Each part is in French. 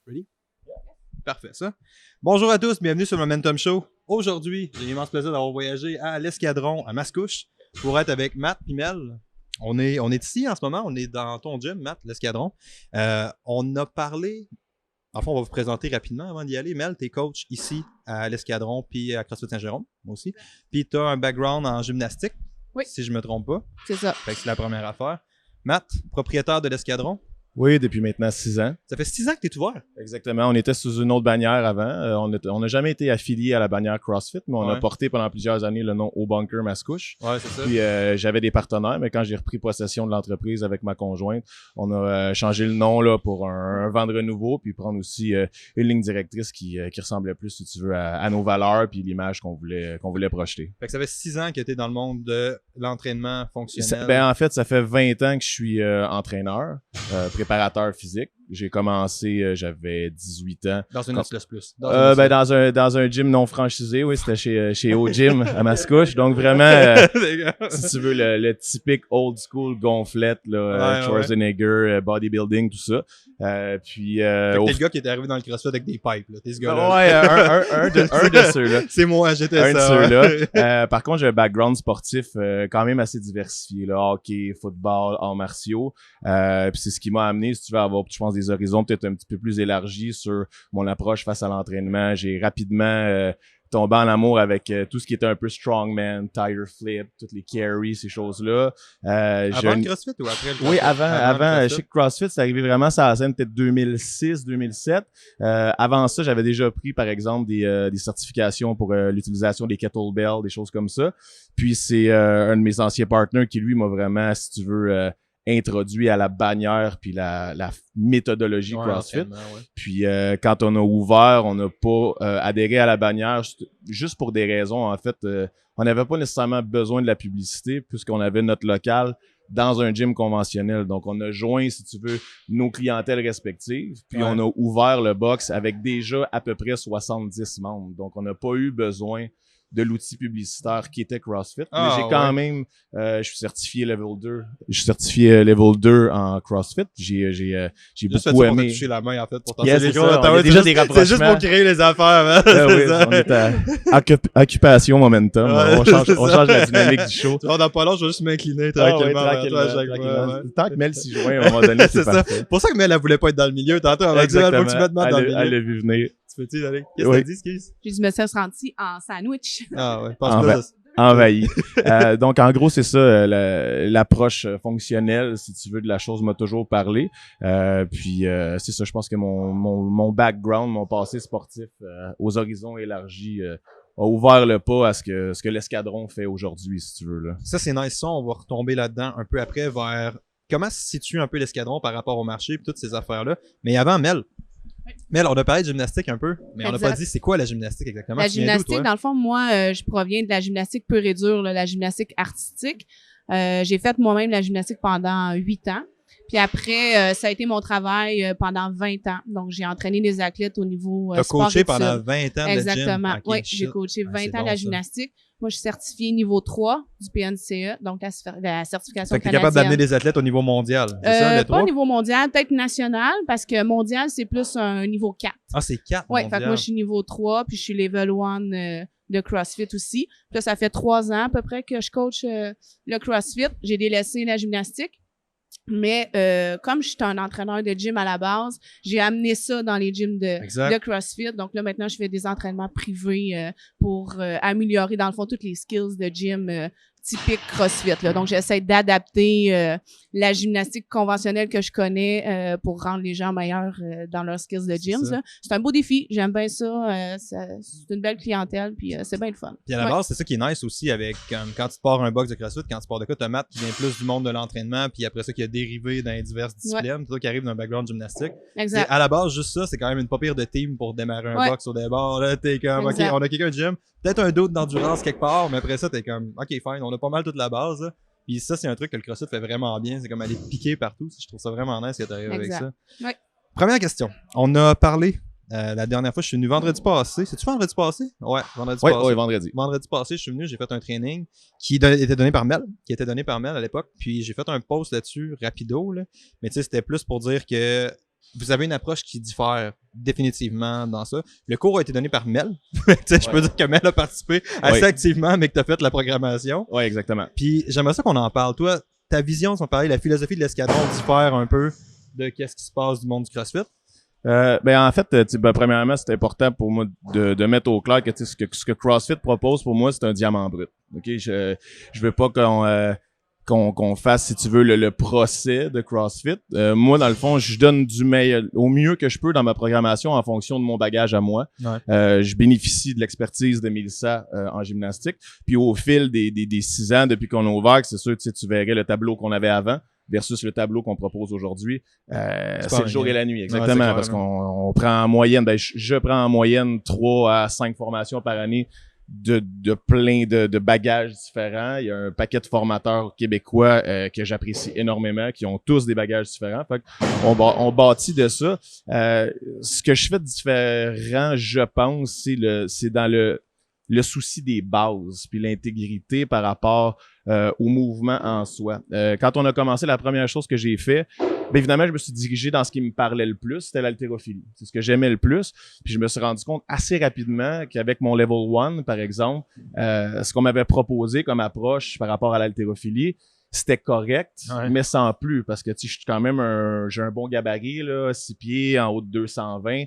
Ready? Parfait, ça. Bonjour à tous, bienvenue sur le Momentum Show. Aujourd'hui, j'ai l'immense plaisir d'avoir voyagé à l'Escadron, à Mascouche, pour être avec Matt et Mel. On est ici en ce moment, on est dans ton gym, Matt, l'Escadron. On a parlé, enfin, on va vous présenter rapidement avant d'y aller. Mel, t'es coach ici à l'Escadron, puis à CrossFit Saint-Jérôme, moi aussi. Puis t'as un background en gymnastique, si je me trompe pas. C'est ça. Fait que c'est la première affaire. Matt, propriétaire de l'Escadron. Oui, depuis maintenant 6 ans. Ça fait 6 ans que tu es ouvert. Exactement. On était sous une autre bannière avant. On n'a jamais été affilié à la bannière CrossFit, mais on a porté pendant plusieurs années le nom Au Bunker Mascouche. Ouais, c'est ça. Puis j'avais des partenaires, mais quand j'ai repris possession de l'entreprise avec ma conjointe, on a changé le nom là pour un vent de renouveau, puis prendre aussi une ligne directrice qui ressemblait plus, si tu veux, à nos valeurs puis l'image qu'on voulait projeter. Fait que ça fait 6 ans que tu es dans le monde de l'entraînement fonctionnel. En fait, ça fait 20 ans que je suis entraîneur, préparateur physique. J'ai commencé, j'avais 18 ans. Dans une Oculus Plus. Dans un gym non franchisé, oui, c'était chez O Gym à Mascouche. Donc vraiment, si tu veux, le typique old school gonflette, là, Schwarzenegger, bodybuilding, tout ça. Puis t'es le gars qui était arrivé dans le CrossFit avec des pipes, là. T'es ce gars-là. Ouais, un de ceux-là. C'est moi, j'étais un ça. Un de ceux-là. Par contre, j'ai un background sportif quand même assez diversifié, là, hockey, football, arts martiaux. Puis c'est ce qui m'a amené, si tu veux avoir, je pense, des horizons peut-être un petit peu plus élargis sur mon approche face à l'entraînement. J'ai rapidement tombé en amour avec tout ce qui était un peu strongman, tire flip, toutes les carries, ces choses-là. Avant le CrossFit ou après le CrossFit? Oui, avant chez CrossFit, c'est arrivé vraiment sur la scène peut-être 2006, 2007. Avant ça, j'avais déjà pris, par exemple, des certifications pour l'utilisation des kettlebells, des choses comme ça. Puis c'est un de mes anciens partenaires qui, lui, m'a vraiment, si tu veux, introduit à la bannière puis la méthodologie CrossFit. Puis quand on a ouvert, on n'a pas adhéré à la bannière juste pour des raisons, en fait. On n'avait pas nécessairement besoin de la publicité puisqu'on avait notre local dans un gym conventionnel. Donc, on a joint, si tu veux, nos clientèles respectives. Puis, on a ouvert le box avec déjà à peu près 70 membres. Donc, on n'a pas eu besoin de l'outil publicitaire qui était CrossFit. Mais j'ai quand même, je suis certifié Level 2. Je suis certifié Level 2 en CrossFit. J'ai beaucoup aimé. Toucher la main, en fait, pour t'enseigner les gars. Il y a déjà des rapprochements. C'est juste pour créer les affaires, hein? On est à occupation momentum. On change la dynamique du show. On n'a pas l'âge, je vais juste m'incliner tranquillement. Tant que Mel s'y joint, à un moment donné, c'est parfait. C'est pour ça que Mel, elle voulait pas être dans le milieu. Tantôt, elle m'a dit, il faut que tu mettes Matt dans le milieu. Elle l'a vu venir. Tu peux-tu aller? Qu'est-ce que t'as dit, Skis? J'ai dit, monsieur Sranti en sandwich. Ah ouais, passe envahi. Donc, en gros, c'est ça, l'approche fonctionnelle, si tu veux, de la chose m'a toujours parlé. Puis, c'est ça, je pense que mon background, mon passé sportif aux horizons élargis a ouvert le pas à ce que l'escadron fait aujourd'hui, si tu veux. Là. Ça, c'est nice. Ça, on va retomber là-dedans un peu après vers comment se situe un peu l'escadron par rapport au marché et toutes ces affaires-là. Mais avant, Mel, on a parlé de gymnastique un peu, mais on n'a pas dit c'est quoi la gymnastique exactement. La gymnastique, dans le fond, moi, je proviens de la gymnastique pure et dure, là, la gymnastique artistique. J'ai fait moi-même la gymnastique pendant 8 ans. Puis après, ça a été mon travail pendant 20 ans. Donc, j'ai entraîné des athlètes au niveau T'as sport coaché pendant 20 ans de Exactement. gym? Oui, j'ai coaché 20 ans la gymnastique. Moi, je suis certifiée niveau 3 du PNCE, donc la certification canadienne. T'es capable d'amener des athlètes au niveau mondial, c'est ça, le 3? Pas au niveau mondial, peut-être national, parce que mondial, c'est plus un niveau 4. Ah, c'est 4 Oui, fait que moi, je suis niveau 3, puis je suis level 1 de CrossFit aussi. Puis là, ça fait 3 ans à peu près que je coach le CrossFit. J'ai délaissé la gymnastique. Mais comme je suis un entraîneur de gym à la base, j'ai amené ça dans les gyms de CrossFit. Donc là, maintenant, je fais des entraînements privés pour améliorer, dans le fond, toutes les skills de gym typique CrossFit. Là. Donc, j'essaie d'adapter la gymnastique conventionnelle que je connais pour rendre les gens meilleurs dans leurs skills de gym. C'est un beau défi. J'aime bien ça. C'est une belle clientèle, puis c'est bien le fun. Puis à la base, c'est ça qui est nice aussi avec quand tu te pars un box de CrossFit, quand tu pars de quoi, tu as Matt qui vient plus du monde de l'entraînement, puis après ça qui a dérivé dans les diverses disciplines, toi qui arrive d'un background gymnastique. Exact. À la base, juste ça, c'est quand même une pas pire de team pour démarrer un box au départ. Là, t'es comme, OK, on a quelqu'un de gym, peut-être un doute d'endurance quelque part, mais après ça, t'es comme, OK, fine, on a pas mal toute la base. Là. Puis ça, c'est un truc que le CrossFit fait vraiment bien. C'est comme aller piquer partout. Je trouve ça vraiment nice que tu arrives avec ça. Ouais. Première question. On a parlé la dernière fois, je suis venu vendredi passé. C'est-tu vendredi passé? Ouais, vendredi passé. Oui, vendredi. Vendredi passé, je suis venu, j'ai fait un training qui était donné par Mel, à l'époque. Puis j'ai fait un post là-dessus, rapido. Là. Mais tu sais, c'était plus pour dire que vous avez une approche qui diffère définitivement dans ça. Le cours a été donné par Mel. Je peux dire que Mel a participé assez activement, mais que tu as fait la programmation. Oui, exactement. Puis j'aimerais ça qu'on en parle. Toi, ta vision, si on parlait, la philosophie de l'escadron diffère un peu de qu'est-ce qui se passe du monde du CrossFit? En fait, premièrement, c'est important pour moi de mettre au clair que ce que CrossFit propose pour moi, c'est un diamant brut. Ok, je veux pas qu'on fasse, si tu veux, le procès de CrossFit. Moi, dans le fond, je donne du meilleur, au mieux que je peux dans ma programmation en fonction de mon bagage à moi. Ouais. Je bénéficie de l'expertise de Mélissa en gymnastique. Puis au fil des 6 ans depuis qu'on a ouvert, c'est sûr, tu verrais le tableau qu'on avait avant versus le tableau qu'on propose aujourd'hui. C'est le jour et la nuit, exactement. Ouais, parce qu'on prend en moyenne, je prends en moyenne 3 à 5 formations par année de plein de bagages différents. Il y a un paquet de formateurs québécois que j'apprécie énormément, qui ont tous des bagages différents. Fait on bâtit de ça. Ce que je fais de différent, je pense, c'est dans le souci des bases, puis l'intégrité par rapport au mouvement en soi. Quand on a commencé, la première chose que j'ai fait, bien évidemment, je me suis dirigé dans ce qui me parlait le plus, c'était l'haltérophilie. C'est ce que j'aimais le plus. Puis je me suis rendu compte assez rapidement qu'avec mon level 1, par exemple, ce qu'on m'avait proposé comme approche par rapport à l'haltérophilie, c'était correct, mais sans plus, parce que tu sais, je suis quand même j'ai un bon gabarit, là, 6 pieds, en haut de 220.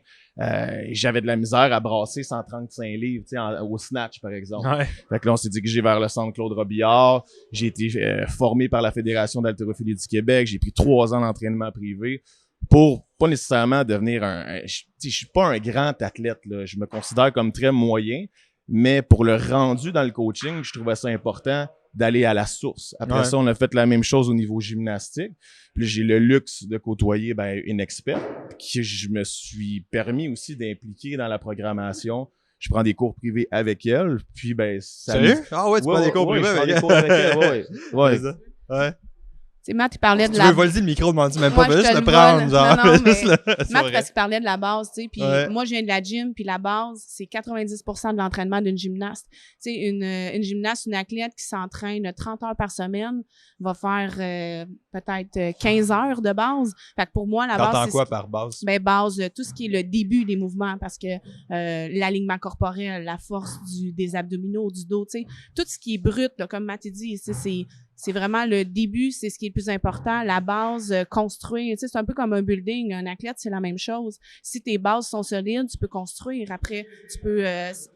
J'avais de la misère à brasser 135 livres, tu sais, au snatch, par exemple. Ouais. Fait que là, on s'est dirigé vers le centre Claude Robillard. J'ai été formé par la Fédération d'haltérophilie du Québec. J'ai pris 3 ans d'entraînement privé pour pas nécessairement devenir je suis pas un grand athlète, là. Je me considère comme très moyen, mais pour le rendu dans le coaching, je trouvais ça important d'aller à la source. Après ça, on a fait la même chose au niveau gymnastique. Puis j'ai le luxe de côtoyer une experte que je me suis permis aussi d'impliquer dans la programmation. Je prends des cours privés avec elle. Puis Sérieux? Ah ouais, tu prends des cours privés avec elle? Je prends des cours avec elle, ouais. Ouais. Tu sais, Matt, il parlait de la... Tu veux voler le micro, demande même pas, juste le prendre, genre. Non, mais Matt, parce qu'il parlait de la base, tu sais, puis moi, je viens de la gym, puis la base, c'est 90% de l'entraînement d'une gymnaste. Tu sais, une gymnaste, une athlète qui s'entraîne 30 heures par semaine va faire peut-être 15 heures de base. Fait que pour moi, la base... T'entends quoi par base? Ben, base, tout ce qui est le début des mouvements, parce que l'alignement corporel, la force des abdominaux, du dos, tu sais, tout ce qui est brut, là, comme Matt dit, c'est vraiment le début, c'est ce qui est le plus important. La base, construire. Tu sais, c'est un peu comme un building. Un athlète, c'est la même chose. Si tes bases sont solides, tu peux construire. Après, tu peux...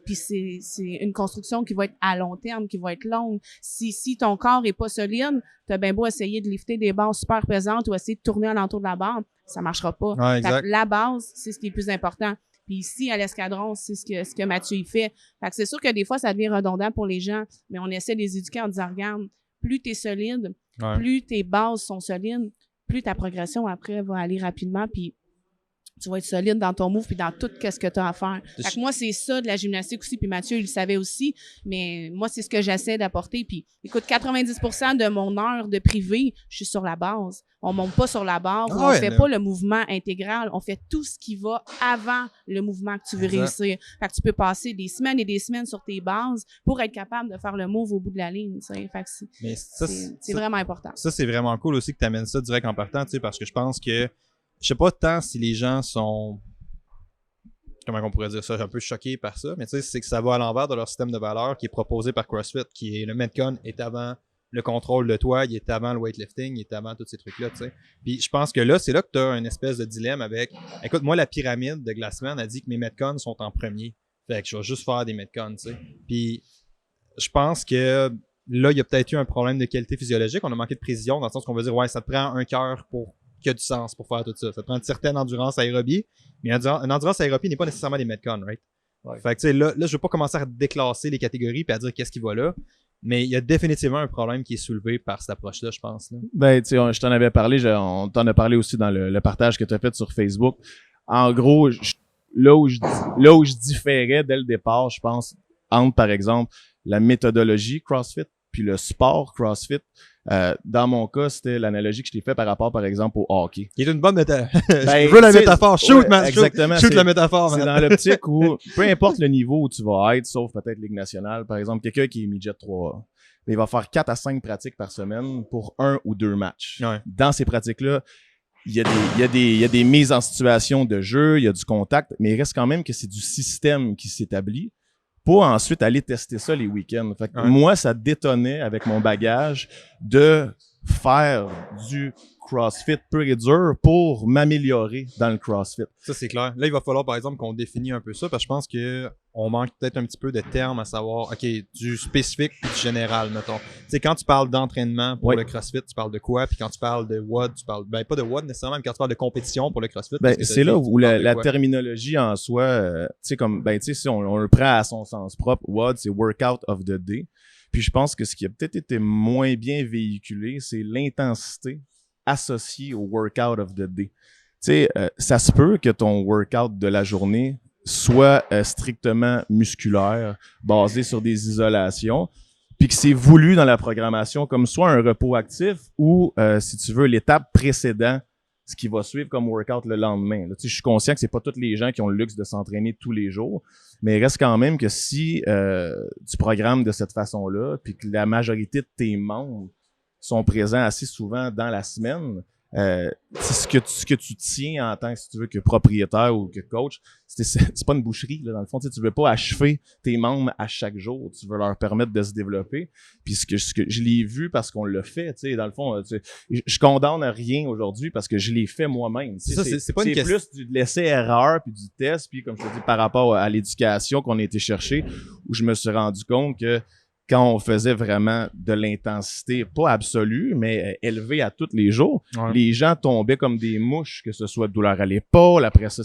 puis c'est une construction qui va être à long terme, qui va être longue. Si ton corps est pas solide, t'as bien beau essayer de lifter des bases super pesantes ou essayer de tourner alentour de la barre, ça marchera pas. Ouais, exact. La base, c'est ce qui est le plus important. Puis ici, à l'escadron, c'est ce que Mathieu y fait. Fait que c'est sûr que des fois, ça devient redondant pour les gens, mais on essaie de les éduquer en disant, regarde, plus t'es solide, plus tes bases sont solides, plus ta progression après va aller rapidement, puis tu vas être solide dans ton move puis dans tout ce que tu as à faire. Fait que moi, c'est ça de la gymnastique aussi, puis Mathieu, il le savait aussi, mais moi, c'est ce que j'essaie d'apporter. Puis écoute, 90% de mon heure de privé, je suis sur la base. On monte pas sur la base, on fait pas le mouvement intégral, on fait tout ce qui va avant le mouvement que tu veux réussir. Fait que tu peux passer des semaines et des semaines sur tes bases pour être capable de faire le move au bout de la ligne, tu sais. Fait que c'est vraiment important. Ça, c'est vraiment cool aussi que tu amènes ça direct en partant, tu sais, parce que je pense que je sais pas tant si les gens sont, comment on pourrait dire ça, un peu choqués par ça, mais tu sais, c'est que ça va à l'envers de leur système de valeurs qui est proposé par CrossFit, qui est le Metcon est avant le contrôle de toi, il est avant le weightlifting, il est avant tous ces trucs-là, tu sais. Puis je pense que là, c'est là que tu as une espèce de dilemme avec, écoute, moi, la pyramide de Glassman a dit que mes Metcons sont en premier. Fait que je vais juste faire des Metcons, tu sais. Puis je pense que là, il y a peut-être eu un problème de qualité physiologique, on a manqué de précision, dans le sens qu'on va dire, ouais, ça te prend un cœur qui a du sens pour faire tout ça. Ça te prend une certaine endurance aérobie, mais une endurance aérobie n'est pas nécessairement des Metcons, right? Ouais. Fait que tu sais, là, je veux pas commencer à déclasser les catégories et à dire qu'est-ce qui va là, mais il y a définitivement un problème qui est soulevé par cette approche-là, je pense. Là. Ben, tu sais, je t'en avais parlé, on t'en a parlé aussi dans le partage que tu as fait sur Facebook. En gros, là où je différais dès le départ, je pense, entre, par exemple, la méthodologie CrossFit puis le sport CrossFit. Dans mon cas, c'était l'analogie que je t'ai fait par rapport, par exemple, au hockey. Il est une bonne métaphore. Je veux la métaphore. Shoot, man. Exactement. Shoot la métaphore. C'est dans l'optique où, peu importe le niveau où tu vas être, sauf peut-être Ligue nationale, par exemple, quelqu'un qui est midget 3A, il va faire 4 à 5 pratiques par semaine pour 1 ou 2 matchs. Ouais. Dans ces pratiques-là, il y a des mises en situation de jeu, il y a du contact, mais il reste quand même que c'est du système qui s'établit pour ensuite aller tester ça les week-ends. Fait que moi, ça détonnait avec mon bagage de faire du CrossFit pur et dur pour m'améliorer dans le CrossFit. Ça, c'est clair. Là, il va falloir, par exemple, qu'on définisse un peu ça, parce que je pense qu'on manque peut-être un petit peu de termes à savoir, OK, du spécifique et du général, mettons. Tu sais, quand tu parles d'entraînement pour le CrossFit, tu parles de quoi? Puis quand tu parles de WOD, tu parles, ben, pas de WOD nécessairement, mais quand tu parles de compétition pour le CrossFit. Ben, c'est là où la terminologie en soi, tu sais, comme, ben, tu sais, si on le prend à son sens propre, WOD, c'est Workout of the Day. Puis je pense que ce qui a peut-être été moins bien véhiculé, c'est l'intensité associée au workout of the day. Tu sais, ça se peut que ton workout de la journée soit strictement musculaire, basé sur des isolations, puis que c'est voulu dans la programmation comme soit un repos actif ou, si tu veux, l'étape précédente, ce qui va suivre comme workout le lendemain. Là, tu sais, je suis conscient que c'est pas tous les gens qui ont le luxe de s'entraîner tous les jours, mais il reste quand même que si tu programmes de cette façon-là, puis que la majorité de tes membres sont présents assez souvent dans la semaine, c'est ce que tu tiens en tant que, si tu veux, que propriétaire ou que coach, c'est pas une boucherie, là, dans le fond. Tu veux pas achever tes membres à chaque jour. Tu veux leur permettre de se développer. Puis ce que je l'ai vu parce qu'on l'a fait, tu sais, dans le fond, je condamne rien aujourd'hui parce que je l'ai fait moi-même. C'est pas une question. C'est plus du laisser-erreur puis du test, puis comme je te dis, par rapport à l'éducation qu'on a été chercher, où je me suis rendu compte que quand on faisait vraiment de l'intensité, pas absolue, mais élevée à tous les jours, les gens tombaient comme des mouches, que ce soit douleur à l'épaule, après ça,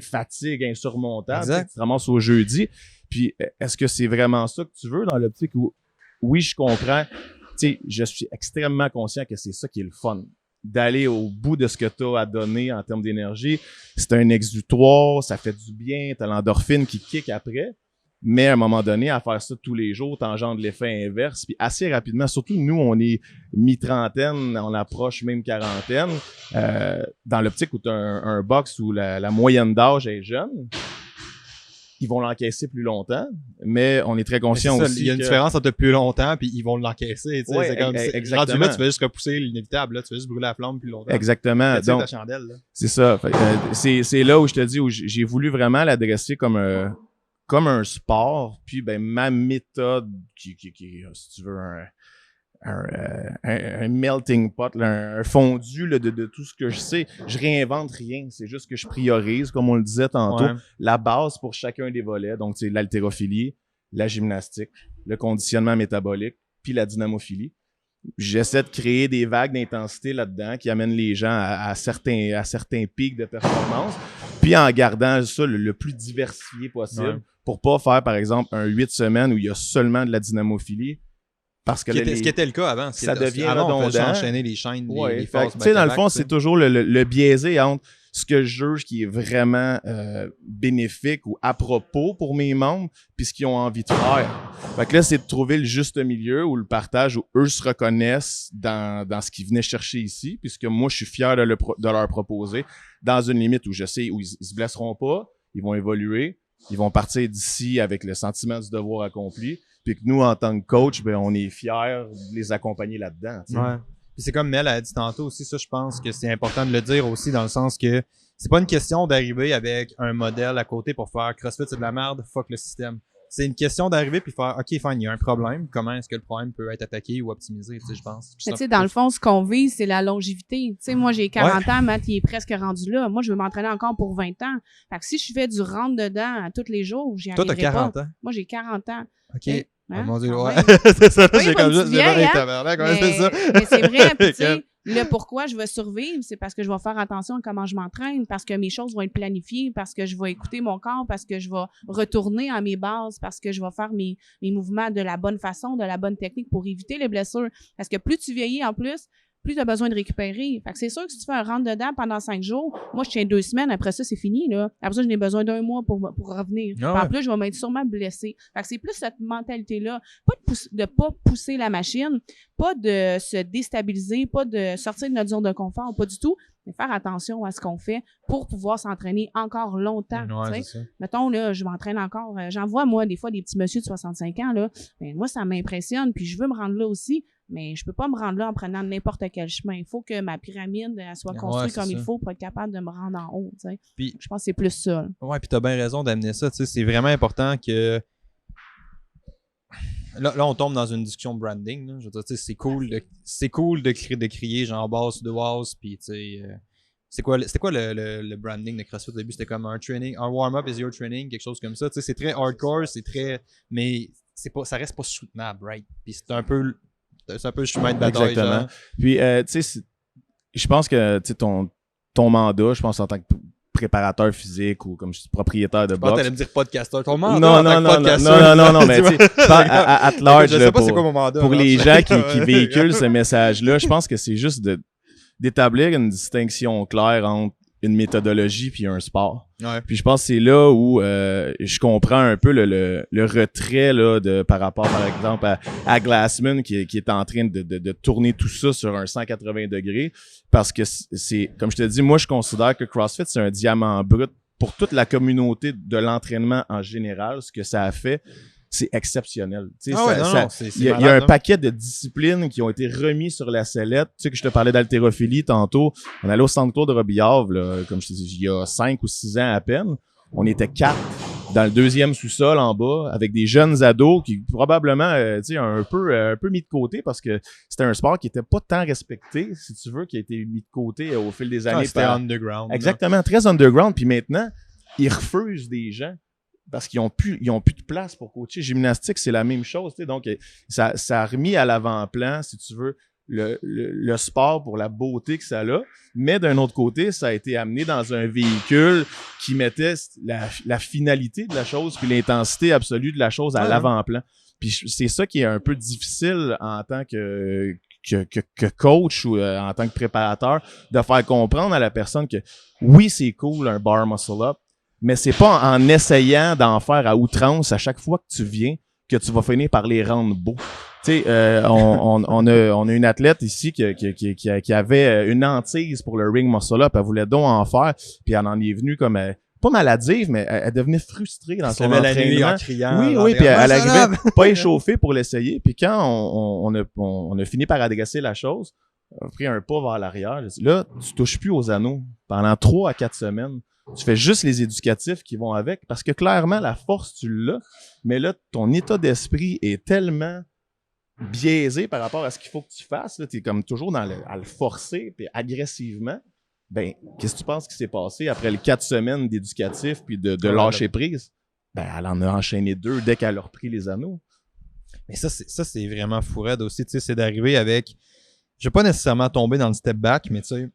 fatigue insurmontable, tu te ramasses au jeudi. Puis, est-ce que c'est vraiment ça que tu veux dans l'optique où, oui, je comprends, tu sais, je suis extrêmement conscient que c'est ça qui est le fun. D'aller au bout de ce que tu as à donner en termes d'énergie. C'est un exutoire, ça fait du bien, t'as l'endorphine qui kick après. Mais à un moment donné, à faire ça tous les jours, t'engendres l'effet inverse. Puis assez rapidement, surtout nous, on est mi-trentaine, on approche même quarantaine. Dans l'optique où tu as un box où la moyenne d'âge est jeune, ils vont l'encaisser plus longtemps, mais on est très conscient aussi. Il y a une différence entre plus longtemps puis ils vont l'encaisser. Ouais, c'est comme exactement. Rendu là, tu vas juste repousser l'inévitable. Là, tu vas juste brûler la flamme plus longtemps. Exactement. Donc, ta chandelle, là. C'est ça. C'est là où je te dis, où j'ai voulu vraiment l'adresser comme un sport, puis ben ma méthode qui si tu veux un melting pot, là, un fondu là, de tout ce que je sais. Je réinvente rien, c'est juste que je priorise, comme on le disait tantôt, la base pour chacun des volets. Donc c'est l'haltérophilie, la gymnastique, le conditionnement métabolique, puis la dynamophilie. J'essaie de créer des vagues d'intensité là-dedans qui amènent les gens à certains pics de performance, puis en gardant ça le plus diversifié possible pour pas faire, par exemple, un 8 semaines où il y a seulement de la dynamophilie. Parce que ce qui était le cas avant. Ça devient avant, redondant. on enchaîner les chaînes, les phases. Tu sais, dans le fond, c'est toujours le biaisé entre ce que je juge qui est vraiment bénéfique ou à propos pour mes membres, puis ce qu'ils ont envie de faire. Fait que là, c'est de trouver le juste milieu ou le partage où eux se reconnaissent dans ce qu'ils venaient chercher ici, puisque moi, je suis fier de leur proposer dans une limite où je sais où ils se blesseront pas, ils vont évoluer, ils vont partir d'ici avec le sentiment du devoir accompli, puis que nous, en tant que coach, ben on est fiers de les accompagner là-dedans. T'sais. Ouais. Puis c'est comme Mel a dit tantôt aussi, ça, je pense que c'est important de le dire aussi dans le sens que c'est pas une question d'arriver avec un modèle à côté pour faire CrossFit, c'est de la merde, fuck le système. C'est une question d'arriver puis faire, OK, fine, il y a un problème. Comment est-ce que le problème peut être attaqué ou optimisé, tu sais, je pense. Tu sais, dans le fond, ce qu'on vise, c'est la longévité. Tu sais, moi, j'ai 40 ans, Matt, il est presque rendu là. Moi, je veux m'entraîner encore pour 20 ans. Fait que si je fais du rentre-dedans à tous les jours, j'y arriverai pas. Toi, t'as 40 ans? Moi, j'ai 40 ans. OK. Hein? Oh mon Dieu, ouais. c'est ça, oui, j'ai comme juste vieille, c'est ça. Mais c'est vrai, puis tu sais, le pourquoi je vais survivre, c'est parce que je vais faire attention à comment je m'entraîne, parce que mes choses vont être planifiées, parce que je vais écouter mon corps, parce que je vais retourner à mes bases, parce que je vais faire mes mouvements de la bonne façon, de la bonne technique pour éviter les blessures. Parce que plus tu vieillis en plus, plus tu as besoin de récupérer. Fait que c'est sûr que si tu fais un rentre-dedans pendant 5 jours, moi, je tiens 2 semaines, après ça, c'est fini, là. Après ça, j'ai besoin d'un mois pour revenir. En plus, je vais m'être sûrement blessée. Fait que c'est plus cette mentalité-là. Pas de pas pousser la machine, pas de se déstabiliser, pas de sortir de notre zone de confort, pas du tout, mais faire attention à ce qu'on fait pour pouvoir s'entraîner encore longtemps. Mettons, là, je m'entraîne encore. J'en vois, moi, des fois, des petits messieurs de 65 ans, là. Ben, moi, ça m'impressionne, puis je veux me rendre là aussi. Mais je peux pas me rendre là en prenant n'importe quel chemin. Il faut que ma pyramide elle soit construite comme il faut pour être capable de me rendre en haut. T'sais. Puis, je pense que c'est plus ça. Ouais, puis t'as bien raison d'amener ça. C'est vraiment important que. Là, on tombe dans une discussion branding. Là. Je veux dire, c'est cool de crier genre boss de house, puis tu sais. C'était quoi le branding de CrossFit au début? C'était comme un warm-up is your training, quelque chose comme ça. Tu sais, c'est très hardcore, mais ça reste pas soutenable, right? Puis c'est un peu le chemin de bataille. Exactement. Genre. Puis, tu sais, je pense que ton mandat, je pense en tant que préparateur physique ou comme je suis propriétaire de boxe. T'allais me dire podcasteur. Ton mandat non, mais tu sais, at large, je sais pas c'est quoi mon mandat. Pour les gens qui véhiculent ce message-là, je pense que c'est juste d'établir une distinction claire entre une méthodologie puis un sport. Ouais. Puis je pense que c'est là où je comprends un peu le retrait là par rapport par exemple à Glassman qui est en train de tourner tout ça sur un 180 degrés parce que c'est comme je te dis, moi je considère que CrossFit c'est un diamant brut pour toute la communauté de l'entraînement en général. Ce que ça a fait, c'est exceptionnel. Il y a un paquet de disciplines qui ont été remis sur la sellette. Tu sais que je te parlais d'haltérophilie tantôt. On allait au centre tour de Robillard, là, comme je te dis, il y a 5 ou 6 ans à peine. On était 4 dans le deuxième sous-sol en bas avec des jeunes ados qui probablement un peu mis de côté parce que c'était un sport qui était pas tant respecté, si tu veux, qui a été mis de côté au fil des années. C'était underground. Exactement, là. Très underground. Puis maintenant, ils refusent des gens parce qu'ils ont plus de place pour coacher. Gymnastique, c'est la même chose. Donc, ça a remis à l'avant-plan, si tu veux, le sport pour la beauté que ça a. Mais d'un autre côté, ça a été amené dans un véhicule qui mettait la finalité de la chose puis l'intensité absolue de la chose à l'avant-plan. Puis c'est ça qui est un peu difficile en tant que coach ou en tant que préparateur, de faire comprendre à la personne que oui, c'est cool un bar muscle-up, mais c'est pas en essayant d'en faire à outrance à chaque fois que tu viens que tu vas finir par les rendre beaux. Tu sais, on a une athlète ici qui avait une hantise pour le ring muscle-up. Elle voulait donc en faire, puis elle en est venue comme pas maladive, mais elle devenait frustrée dans son entraînement. En criant, oui, puis elle arrivait pas échauffée pour l'essayer. Puis quand on a fini par adresser la chose, on a pris un pas vers l'arrière. Là, tu touches plus aux anneaux pendant 3 à 4 semaines. Tu fais juste les éducatifs qui vont avec, parce que clairement, la force, tu l'as, mais là, ton état d'esprit est tellement biaisé par rapport à ce qu'il faut que tu fasses. Tu es comme toujours à le forcer, puis agressivement. Ben, qu'est-ce que tu penses qui s'est passé après les 4 semaines d'éducatifs puis de lâcher prise? Ben, elle en a enchaîné 2 dès qu'elle a repris les anneaux. Mais ça, c'est vraiment fou raide aussi, tu sais, c'est d'arriver avec... Je vais pas nécessairement tomber dans le step back, mais tu sais,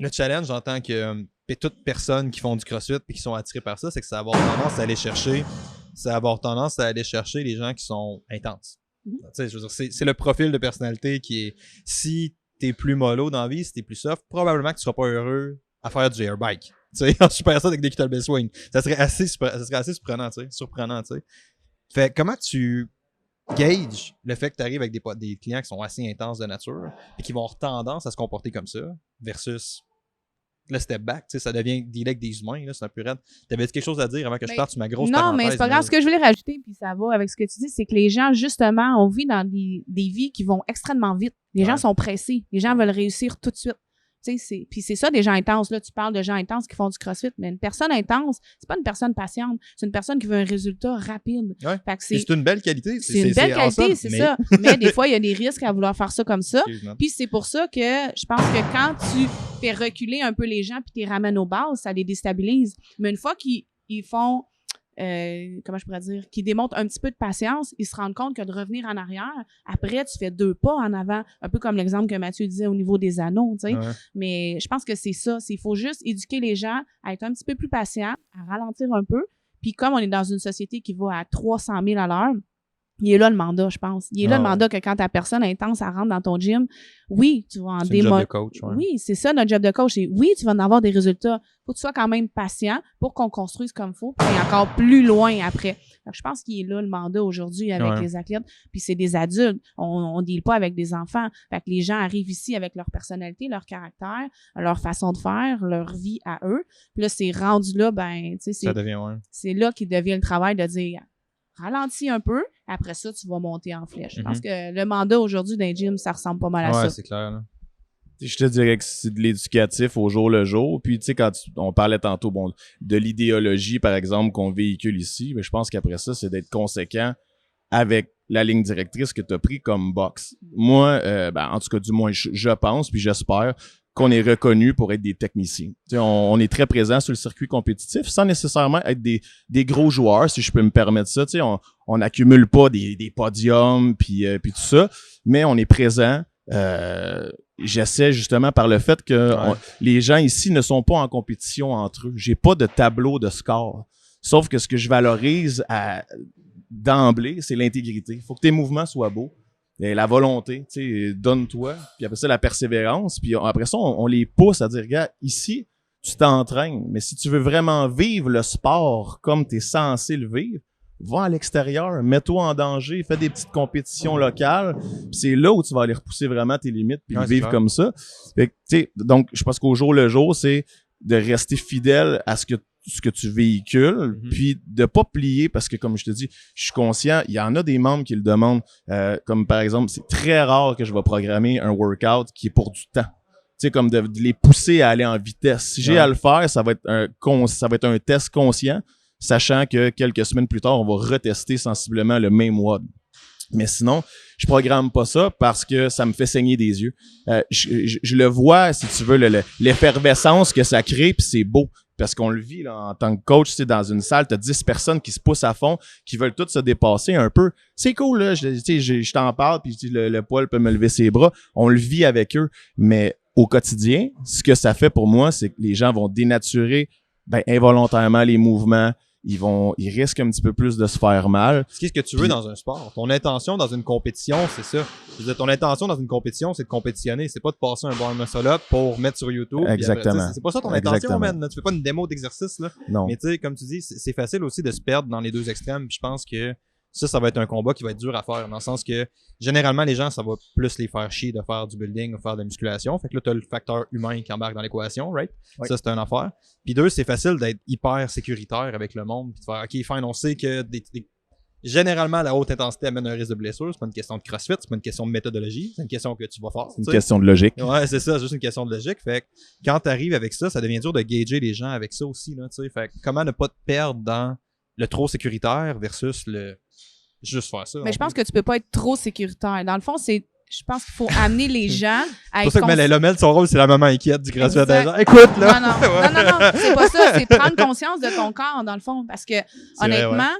le challenge en tant que... toute personne qui font du CrossFit et qui sont attirés par ça, c'est que ça va avoir tendance à aller chercher les gens qui sont intenses. Tu sais, je veux dire, c'est le profil de personnalité qui est... Si t'es plus mollo dans la vie, si t'es plus soft, probablement que tu seras pas heureux à faire du airbike. Tu sais, en super ça avec des kettlebell swing. Ça serait assez surprenant, tu sais. Fait comment tu gages le fait que tu arrives avec des clients qui sont assez intenses de nature et qui vont avoir tendance à se comporter comme ça versus le step back, tu sais, ça devient direct des humains, là, c'est un peu raide. T'avais quelque chose à dire avant que je parte sur ma grosse parenthèse? Non, mais c'est pas grave. Ce que je voulais rajouter, puis ça va avec ce que tu dis, c'est que les gens, justement, on vit dans des vies qui vont extrêmement vite. Les gens sont pressés. Les gens veulent réussir tout de suite. Puis c'est ça, des gens intenses. Là, tu parles de gens intenses qui font du CrossFit, mais une personne intense, c'est pas une personne patiente. C'est une personne qui veut un résultat rapide. Ouais. Fait que c'est une belle qualité. C'est une belle qualité, c'est ça. Mais des fois, il y a des risques à vouloir faire ça comme ça. Puis c'est pour ça que je pense que quand tu fais reculer un peu les gens puis tu les ramènes aux bases, ça les déstabilise. Mais une fois qu'ils font... comment je pourrais dire, qui démontrent un petit peu de patience, ils se rendent compte que de revenir en arrière, après, tu fais 2 pas en avant, un peu comme l'exemple que Mathieu disait au niveau des anneaux, tu sais. Ouais. Mais je pense que c'est ça, il faut juste éduquer les gens à être un petit peu plus patients, à ralentir un peu. Puis comme on est dans une société qui va à 300 000 à l'heure, il est là le mandat, je pense. Il est là le mandat que quand ta personne intense, elle rentre dans ton gym, oui, tu vas en démontrer. C'est notre job de coach. Ouais. Oui, c'est ça notre job de coach. Et oui, tu vas en avoir des résultats. Faut que tu sois quand même patient pour qu'on construise comme il faut, puis encore plus loin après. Donc, je pense qu'il est là le mandat aujourd'hui avec les athlètes. Puis c'est des adultes. On deal pas avec des enfants. Fait que les gens arrivent ici avec leur personnalité, leur caractère, leur façon de faire, leur vie à eux. Puis là, c'est rendu là, ben, tu sais, c'est là qu'il devient le travail de dire ralentis un peu. Après ça, tu vas monter en flèche. Je pense que le mandat aujourd'hui d'un gym, ça ressemble pas mal à ça. Ouais, c'est clair. Là. Je te dirais que c'est de l'éducatif au jour le jour. Puis, tu sais, on parlait tantôt de l'idéologie, par exemple, qu'on véhicule ici, mais je pense qu'après ça, c'est d'être conséquent avec la ligne directrice que tu as pris comme box. Moi, en tout cas, du moins, je pense, puis j'espère qu'on est reconnu pour être des techniciens. On est très présent sur le circuit compétitif sans nécessairement être des gros joueurs, si je peux me permettre ça. On n'accumule pas des podiums puis tout ça, mais on est présent. J'essaie justement par le fait que les gens ici ne sont pas en compétition entre eux. J'ai pas de tableau de score. Sauf que ce que je valorise d'emblée, c'est l'intégrité. Il faut que tes mouvements soient beaux. Et la volonté, tu sais, donne-toi. Puis après ça, la persévérance. Puis après ça, on les pousse à dire, regarde, ici, tu t'entraînes. Mais si tu veux vraiment vivre le sport comme tu es censé le vivre, va à l'extérieur, mets-toi en danger, fais des petites compétitions locales. Puis c'est là où tu vas aller repousser vraiment tes limites puis vivre comme ça. Fait que, tu sais, donc, je pense qu'au jour le jour, c'est de rester fidèle à ce que tu véhicules, puis de pas plier, parce que comme je te dis, je suis conscient, il y en a des membres qui le demandent, comme par exemple, c'est très rare que je vais programmer un workout qui est pour du temps. Tu sais, comme de les pousser à aller en vitesse. Si j'ai à le faire, ça va être un test conscient, sachant que quelques semaines plus tard, on va retester sensiblement le même WOD. Mais sinon, je programme pas ça parce que ça me fait saigner des yeux. Je le vois, si tu veux, l'effervescence que ça crée, puis c'est beau. Parce qu'on le vit là, en tant que coach, tu sais, dans une salle, tu as 10 personnes qui se poussent à fond, qui veulent toutes se dépasser un peu. C'est cool, là, je t'en parle, puis le poil peut me lever ses bras. On le vit avec eux. Mais au quotidien, ce que ça fait pour moi, c'est que les gens vont dénaturer involontairement les mouvements. Ils risquent un petit peu plus de se faire mal. Qu'est-ce que tu veux dans un sport? Ton intention dans une compétition, c'est ça. Je veux dire, ton intention dans une compétition, c'est de compétitionner. C'est pas de passer un bar muscle-up pour mettre sur YouTube. Exactement. C'est pas ça ton intention, man. Tu fais pas une démo d'exercice, là. Non. Mais tu sais, comme tu dis, c'est facile aussi de se perdre dans les deux extrêmes. Puis je pense que ça va être un combat qui va être dur à faire. Dans le sens que, généralement, les gens, ça va plus les faire chier de faire du building ou faire de la musculation. Fait que là, t'as le facteur humain qui embarque dans l'équation, right? Oui. Ça, c'est une affaire. Puis deux, c'est facile d'être hyper sécuritaire avec le monde. Puis de faire, OK, fine, on sait que généralement, la haute intensité amène un risque de blessure. C'est pas une question de CrossFit, c'est pas une question de méthodologie. C'est une question que tu vas faire. C'est une question de logique. Ouais, c'est ça, c'est juste une question de logique. Fait que quand t'arrives avec ça, ça devient dur de gager les gens avec ça aussi, là, tu sais. Fait que comment ne pas te perdre dans le trop sécuritaire versus le juste faire ça. Mais je pense que tu peux pas être trop sécuritaire. Dans le fond, je pense qu'il faut amener les gens à être... C'est pour ça que Mel, son rôle, c'est la maman inquiète du CrossFit. Écoute, là! Non, c'est pas ça. C'est prendre conscience de ton corps, dans le fond. Parce que, honnêtement,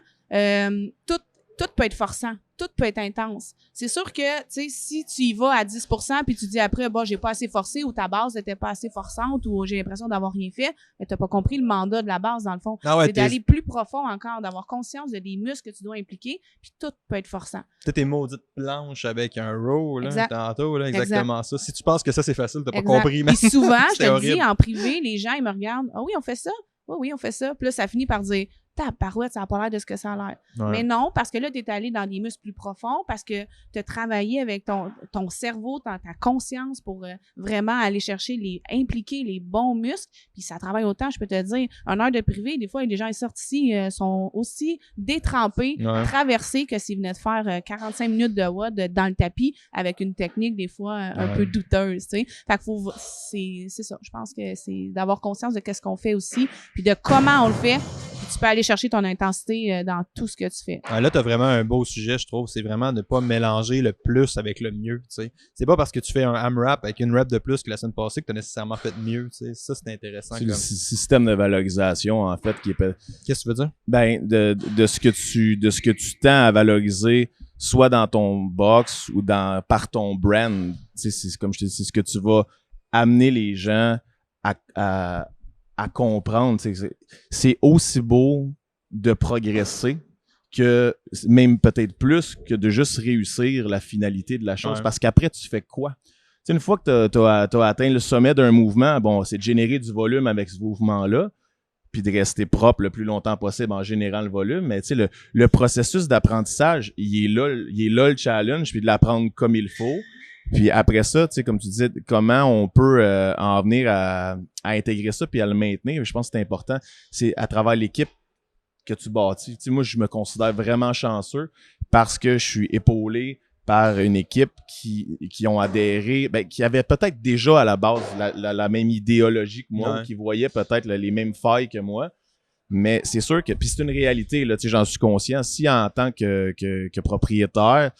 tout peut être forçant. Tout peut être intense. C'est sûr que, tu sais, si tu y vas à 10% puis tu dis après, j'ai pas assez forcé ou ta base n'était pas assez forçante ou j'ai l'impression d'avoir rien fait, mais t'as pas compris le mandat de la base, dans le fond. C'est d'aller plus profond encore, d'avoir conscience de des muscles que tu dois impliquer, puis tout peut être forçant. Tu tes maudites planches avec un row, là, tantôt, là, exactement exact. Ça. Si tu penses que ça, c'est facile, t'as pas compris. Puis souvent, je te horrible. dis, en privé, les gens, ils me regardent, ah oui, on fait ça? Oui, on fait ça. Puis là, ça finit par dire, ta parouette, ça n'a pas l'air de ce que ça a l'air. Ouais. Mais non, parce que là, tu es allé dans des muscles plus profonds, parce que tu as travaillé avec ton cerveau, ta conscience pour vraiment aller chercher impliquer les bons muscles. Puis ça travaille autant, je peux te dire, une heure de privé, des fois, les gens ils sortent ici, sont aussi détrempés, traversés que s'ils venaient de faire 45 minutes de WOD dans le tapis avec une technique, des fois, un peu douteuse, tu sais. Fait que c'est ça. Je pense que c'est d'avoir conscience de qu'est-ce qu'on fait aussi, puis de comment on le fait. Tu peux aller chercher ton intensité dans tout ce que tu fais. Là, tu as vraiment un beau sujet, je trouve. C'est vraiment de ne pas mélanger le plus avec le mieux. T'sais. C'est pas parce que tu fais un AMRAP avec une rep de plus que la semaine passée que tu as nécessairement fait mieux. T'sais. Ça, c'est intéressant. C'est le système de valorisation, en fait, qui est... Qu'est-ce que tu veux dire? De ce que tu tends à valoriser, soit dans ton box ou par ton brand. C'est comme je te dis, c'est ce que tu vas amener les gens à comprendre. C'est aussi beau de progresser que même peut-être plus que de juste réussir la finalité de la chose. Parce qu'après, tu fais quoi? T'sais, une fois que t'as atteint le sommet d'un mouvement, c'est de générer du volume avec ce mouvement-là, puis de rester propre le plus longtemps possible en générant le volume. Mais le processus d'apprentissage, il est là le challenge, puis de l'apprendre comme il faut. Puis après ça, tu sais, comme tu disais, comment on peut en venir à intégrer ça puis à le maintenir, je pense que c'est important. C'est à travers l'équipe que tu bâtis. Tu sais, moi, je me considère vraiment chanceux parce que je suis épaulé par une équipe qui ont adhéré, qui avait peut-être déjà à la base la même idéologie que moi, Ouais. ou qui voyait peut-être les mêmes failles que moi. Mais c'est sûr que, puis c'est une réalité, là, tu sais, j'en suis conscient. Si en tant que propriétaire,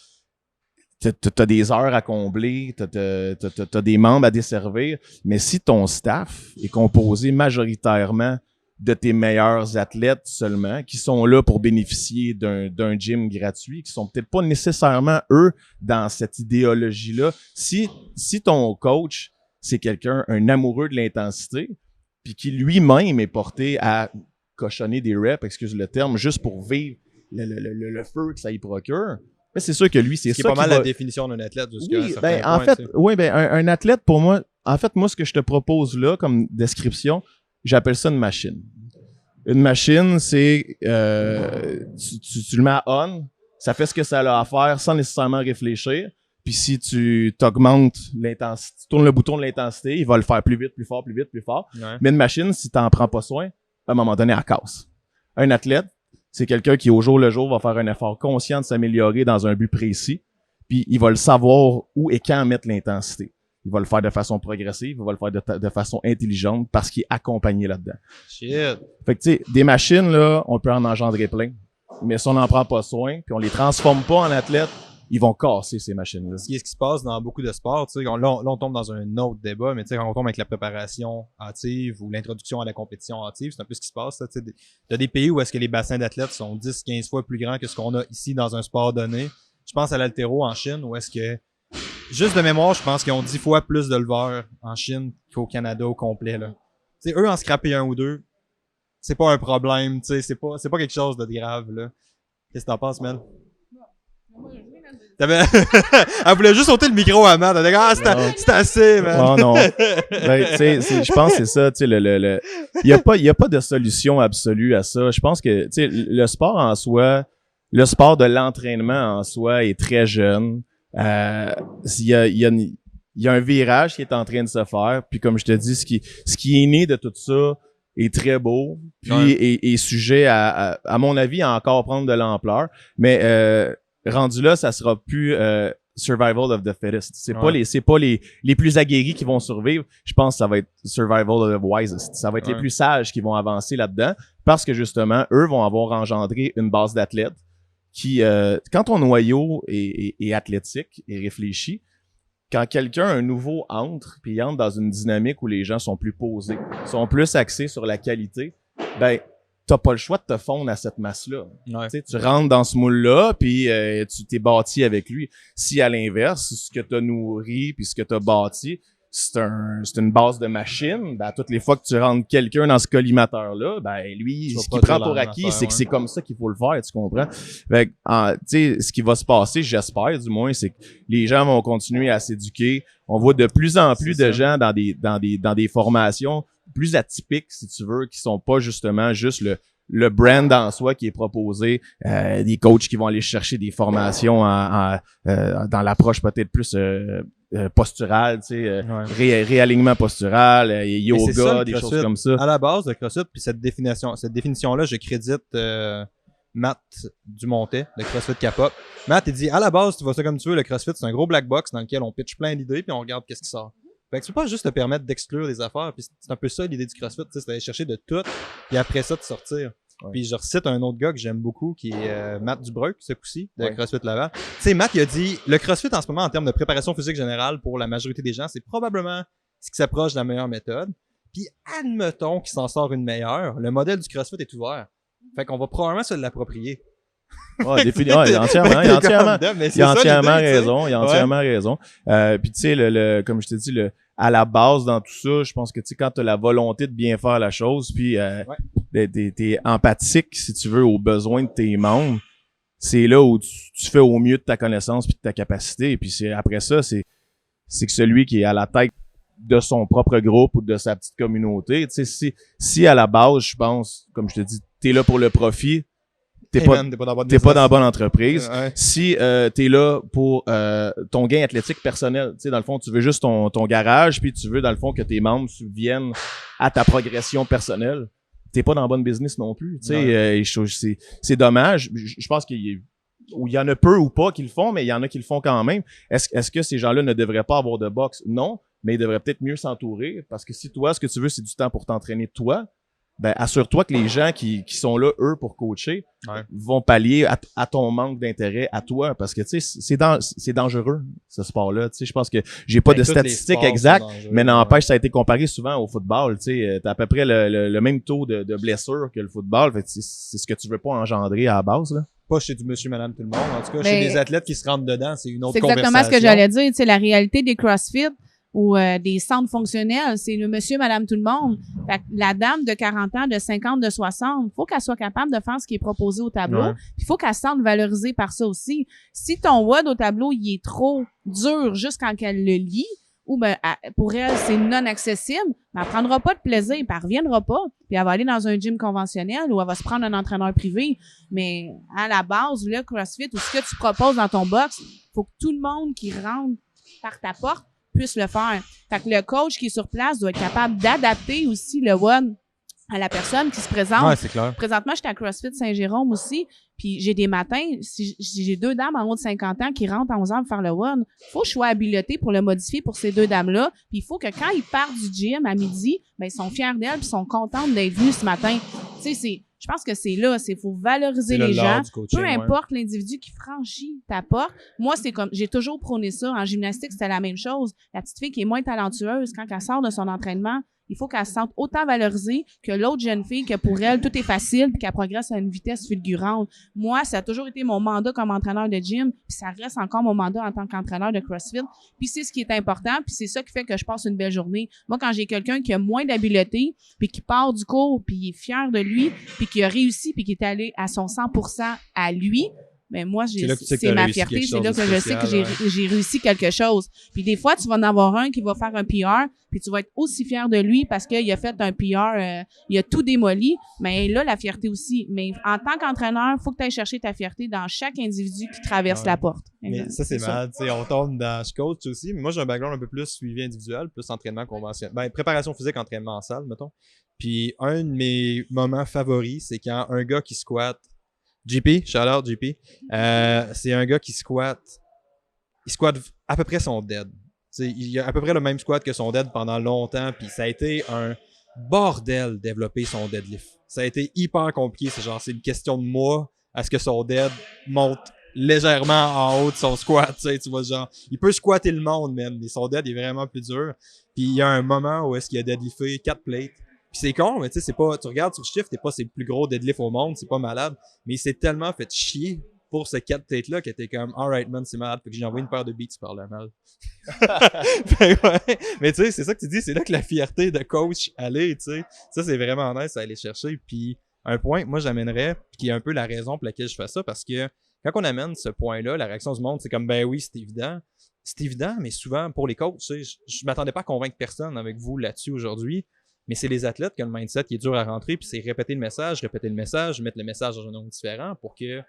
t'as des heures à combler, t'as des membres à desservir, mais si ton staff est composé majoritairement de tes meilleurs athlètes seulement, qui sont là pour bénéficier d'un gym gratuit, qui sont peut-être pas nécessairement, eux, dans cette idéologie-là. Si ton coach, c'est un amoureux de l'intensité, puis qui lui-même est porté à cochonner des reps, excuse le terme, juste pour vivre le feu que ça y procure, mais c'est sûr que lui, c'est ça. C'est pas mal la définition d'un athlète jusqu'à un certain point. En fait, un athlète, pour moi, moi, ce que je te propose là, comme description, j'appelle ça une machine. Une machine, c'est tu le mets à on, ça fait ce que ça a à faire sans nécessairement réfléchir. Puis si tu t'augmentes l'intensité, tu tournes le bouton de l'intensité, il va le faire plus vite, plus fort, plus vite, plus fort. Ouais. Mais une machine, si t'en prends pas soin, à un moment donné, elle casse. Un athlète, c'est quelqu'un qui, au jour le jour, va faire un effort conscient de s'améliorer dans un but précis, puis il va le savoir où et quand mettre l'intensité. Il va le faire de façon progressive, il va le faire de façon intelligente parce qu'il est accompagné là-dedans. Shit. Fait que, tu sais, des machines, là, on peut en engendrer plein, mais si on n'en prend pas soin, puis on les transforme pas en athlètes, ils vont casser ces machines-là. Ce qui se passe dans beaucoup de sports, tu sais, là, on tombe dans un autre débat, mais tu sais, quand on tombe avec la préparation hâtive ou l'introduction à la compétition hâtive, c'est un peu ce qui se passe, tu sais. T'as des pays où est-ce que les bassins d'athlètes sont 10-15 fois plus grands que ce qu'on a ici dans un sport donné. Je pense à l'haltéro en Chine, où est-ce que, juste de mémoire, je pense qu'ils ont 10 fois plus de leveurs en Chine qu'au Canada au complet, là. Tu sais, eux, en scraper un ou deux, c'est pas un problème, tu sais, c'est pas quelque chose de grave, là. Qu'est-ce que t'en penses, Mel? Elle voulait juste sauter le micro à Matt. Elle a dit, c'est assez, man. Oh non. Tu sais, je pense que c'est ça, tu sais, il y a pas de solution absolue à ça. Je pense que, tu sais, le sport en soi, le sport de l'entraînement en soi est très jeune. Il y a un virage qui est en train de se faire. Puis comme je te dis, ce qui est né de tout ça est très beau. Puis est sujet à mon avis, à encore prendre de l'ampleur. Mais, rendu là, ça sera plus survival of the fittest. C'est pas les plus aguerris qui vont survivre. Je pense que ça va être survival of the wisest. Ça va être les plus sages qui vont avancer là-dedans parce que justement, eux vont avoir engendré une base d'athlètes qui, quand ton noyau est athlétique et réfléchi, quand quelqu'un, un nouveau, puis entre dans une dynamique où les gens sont plus posés, sont plus axés sur la qualité, ben t'as pas le choix de te fondre à cette masse-là. Ouais. Tu rentres dans ce moule-là, puis tu t'es bâti avec lui. Si à l'inverse, ce que t'as nourri puis ce que t'as bâti, c'est une base de machine, ben toutes les fois que tu rentres quelqu'un dans ce collimateur-là, ben lui, ce qu'il prend pour acquis, c'est que c'est comme ça qu'il faut le faire, tu comprends? Fait que, tu sais, ce qui va se passer, j'espère du moins, c'est que les gens vont continuer à s'éduquer. On voit de plus en plus de gens dans des formations plus atypiques, si tu veux, qui sont pas justement juste le brand en soi qui est proposé, des coachs qui vont aller chercher des formations dans l'approche peut-être plus posturale, tu sais, réalignement postural, yoga, ça, des choses comme ça. À la base, le CrossFit, puis cette définition-là, je crédite Matt Dumontet, de CrossFit Capop. Matt, il dit, à la base, tu vois ça comme tu veux, le CrossFit, c'est un gros black box dans lequel on pitch plein d'idées puis on regarde qu'est-ce qui sort. Fait que tu peux pas juste te permettre d'exclure des affaires, puis c'est un peu ça l'idée du CrossFit, tu sais, c'est d'aller chercher de tout, puis après ça de sortir. Ouais. Puis je recite un autre gars que j'aime beaucoup, qui est Matt Dubreuil, ce coup-ci, de CrossFit Laval. Tu sais, Matt, il a dit, le CrossFit en ce moment, en termes de préparation physique générale, pour la majorité des gens, c'est probablement ce qui s'approche de la meilleure méthode. Puis admettons qu'il s'en sort une meilleure, le modèle du CrossFit est ouvert. Fait qu'on va probablement se l'approprier. Ouais, entièrement. Il a entièrement raison. Puis tu sais, comme je te dis, à la base dans tout ça, je pense que tu sais, quand tu as la volonté de bien faire la chose, puis t'es empathique, si tu veux, aux besoins de tes membres, c'est là où tu fais au mieux de ta connaissance puis de ta capacité. Et puis après ça, c'est que celui qui est à la tête de son propre groupe ou de sa petite communauté, tu sais, si à la base, je pense, comme je te dis, t'es là pour le profit, t'es pas dans la bonne entreprise. Ouais. Si t'es là pour ton gain athlétique personnel, tu sais, dans le fond, tu veux juste ton garage, puis tu veux, dans le fond, que tes membres subviennent à ta progression personnelle, t'es pas dans la bonne business non plus. Tu sais, c'est dommage. Je pense qu'il y en a peu ou pas qui le font, mais il y en a qui le font quand même. Est-ce que ces gens-là ne devraient pas avoir de boxe? Non, mais ils devraient peut-être mieux s'entourer, parce que si toi, ce que tu veux, c'est du temps pour t'entraîner toi, ben assure-toi que les gens qui sont là, eux, pour coacher, vont pallier à ton manque d'intérêt à toi, parce que tu sais, c'est dangereux, ce sport-là. Tu sais, je pense que j'ai pas de statistiques exactes, mais n'empêche, ça a été comparé souvent au football. Tu sais, t'as à peu près le même taux de blessures que le football. Fait que c'est ce que tu veux pas engendrer à la base, là. Pas chez du monsieur, madame, tout le monde. En tout cas, chez des athlètes qui se rentrent dedans, c'est une autre conversation. C'est exactement ce que j'allais dire. Tu sais, la réalité des CrossFit ou des centres fonctionnels, c'est le monsieur, madame, tout le monde. Fait que la dame de 40 ans, de 50, de 60, faut qu'elle soit capable de faire ce qui est proposé au tableau. Il faut qu'elle se sente valorisée par ça aussi. Si ton WOD au tableau, il est trop dur juste quand elle le lit, ou ben pour elle, c'est non accessible, ben, elle prendra pas de plaisir, puis elle reviendra pas, puis elle va aller dans un gym conventionnel ou elle va se prendre un entraîneur privé. Mais à la base, le CrossFit ou ce que tu proposes dans ton box, faut que tout le monde qui rentre par ta porte puisse le faire. Fait que le coach qui est sur place doit être capable d'adapter aussi le WOD à la personne qui se présente. Ouais, c'est clair. Présentement, j'étais à CrossFit Saint-Jérôme aussi, puis j'ai des matins, si j'ai 2 dames en haut de 50 ans qui rentrent à 11 ans pour faire le WOD, faut que je sois habilitée pour le modifier pour ces 2 dames-là, puis il faut que quand ils partent du gym à midi, ben ils sont fiers d'elles puis sont contentes d'être venues ce matin. Tu sais, je pense que c'est là, faut valoriser les gens. Peu importe l'individu qui franchit ta porte. Moi, c'est comme, j'ai toujours prôné ça. En gymnastique, c'était la même chose. La petite fille qui est moins talentueuse, quand elle sort de son entraînement, il faut qu'elle se sente autant valorisée que l'autre jeune fille, que pour elle, tout est facile puis qu'elle progresse à une vitesse fulgurante. Moi, ça a toujours été mon mandat comme entraîneur de gym, puis ça reste encore mon mandat en tant qu'entraîneur de CrossFit. Puis c'est ce qui est important, puis c'est ça qui fait que je passe une belle journée. Moi, quand j'ai quelqu'un qui a moins d'habileté, puis qui part du cours, puis il est fier de lui, puis qui a réussi, puis qui est allé à son 100% à lui, mais moi, c'est ma fierté. C'est là que je sais que j'ai réussi quelque chose. Puis des fois, tu vas en avoir un qui va faire un PR, puis tu vas être aussi fier de lui parce qu'il a fait un PR, il a tout démoli. Mais là, la fierté aussi. Mais en tant qu'entraîneur, il faut que tu ailles chercher ta fierté dans chaque individu qui traverse la porte. Mais ça, c'est mal. On tombe dans... Je coach aussi, mais moi, j'ai un background un peu plus suivi individuel, plus entraînement conventionnel. Ben, préparation physique, entraînement en salle, mettons. Puis un de mes moments favoris, c'est quand un gars qui squatte JP, shout out JP. C'est un gars qui squatte. Il squatte à peu près son dead. T'sais, il a à peu près le même squat que son dead pendant longtemps. Puis ça a été un bordel développer son deadlift. Ça a été hyper compliqué. C'est une question de mois à ce que son dead monte légèrement en haut de son squat. Tu vois, genre, il peut squatter le monde même, mais son dead est vraiment plus dur. Puis il y a un moment où est-ce qu'il a deadlifté 4 plates. Puis c'est con, mais tu sais, c'est pas, tu regardes sur Shift, t'es pas ses plus gros deadlifts au monde, c'est pas malade. Mais il s'est tellement fait chier pour ce 4 plates-là que t'es comme, alright man, c'est malade. Fait que j'ai envoyé une paire de beats par le mal. Ouais. Mais tu sais, c'est ça que tu dis, c'est là que la fierté de coach allait, tu sais. Ça, c'est vraiment nice à aller chercher. Puis un point que moi j'amènerais, qui est un peu la raison pour laquelle je fais ça, parce que quand on amène ce point-là, la réaction du monde, c'est comme, ben oui, c'est évident. C'est évident, mais souvent, pour les coachs, tu sais, je m'attendais pas à convaincre personne avec vous là-dessus aujourd'hui. Mais c'est les athlètes qui ont le mindset qui est dur à rentrer, puis c'est répéter le message, mettre le message dans un nom différent pour que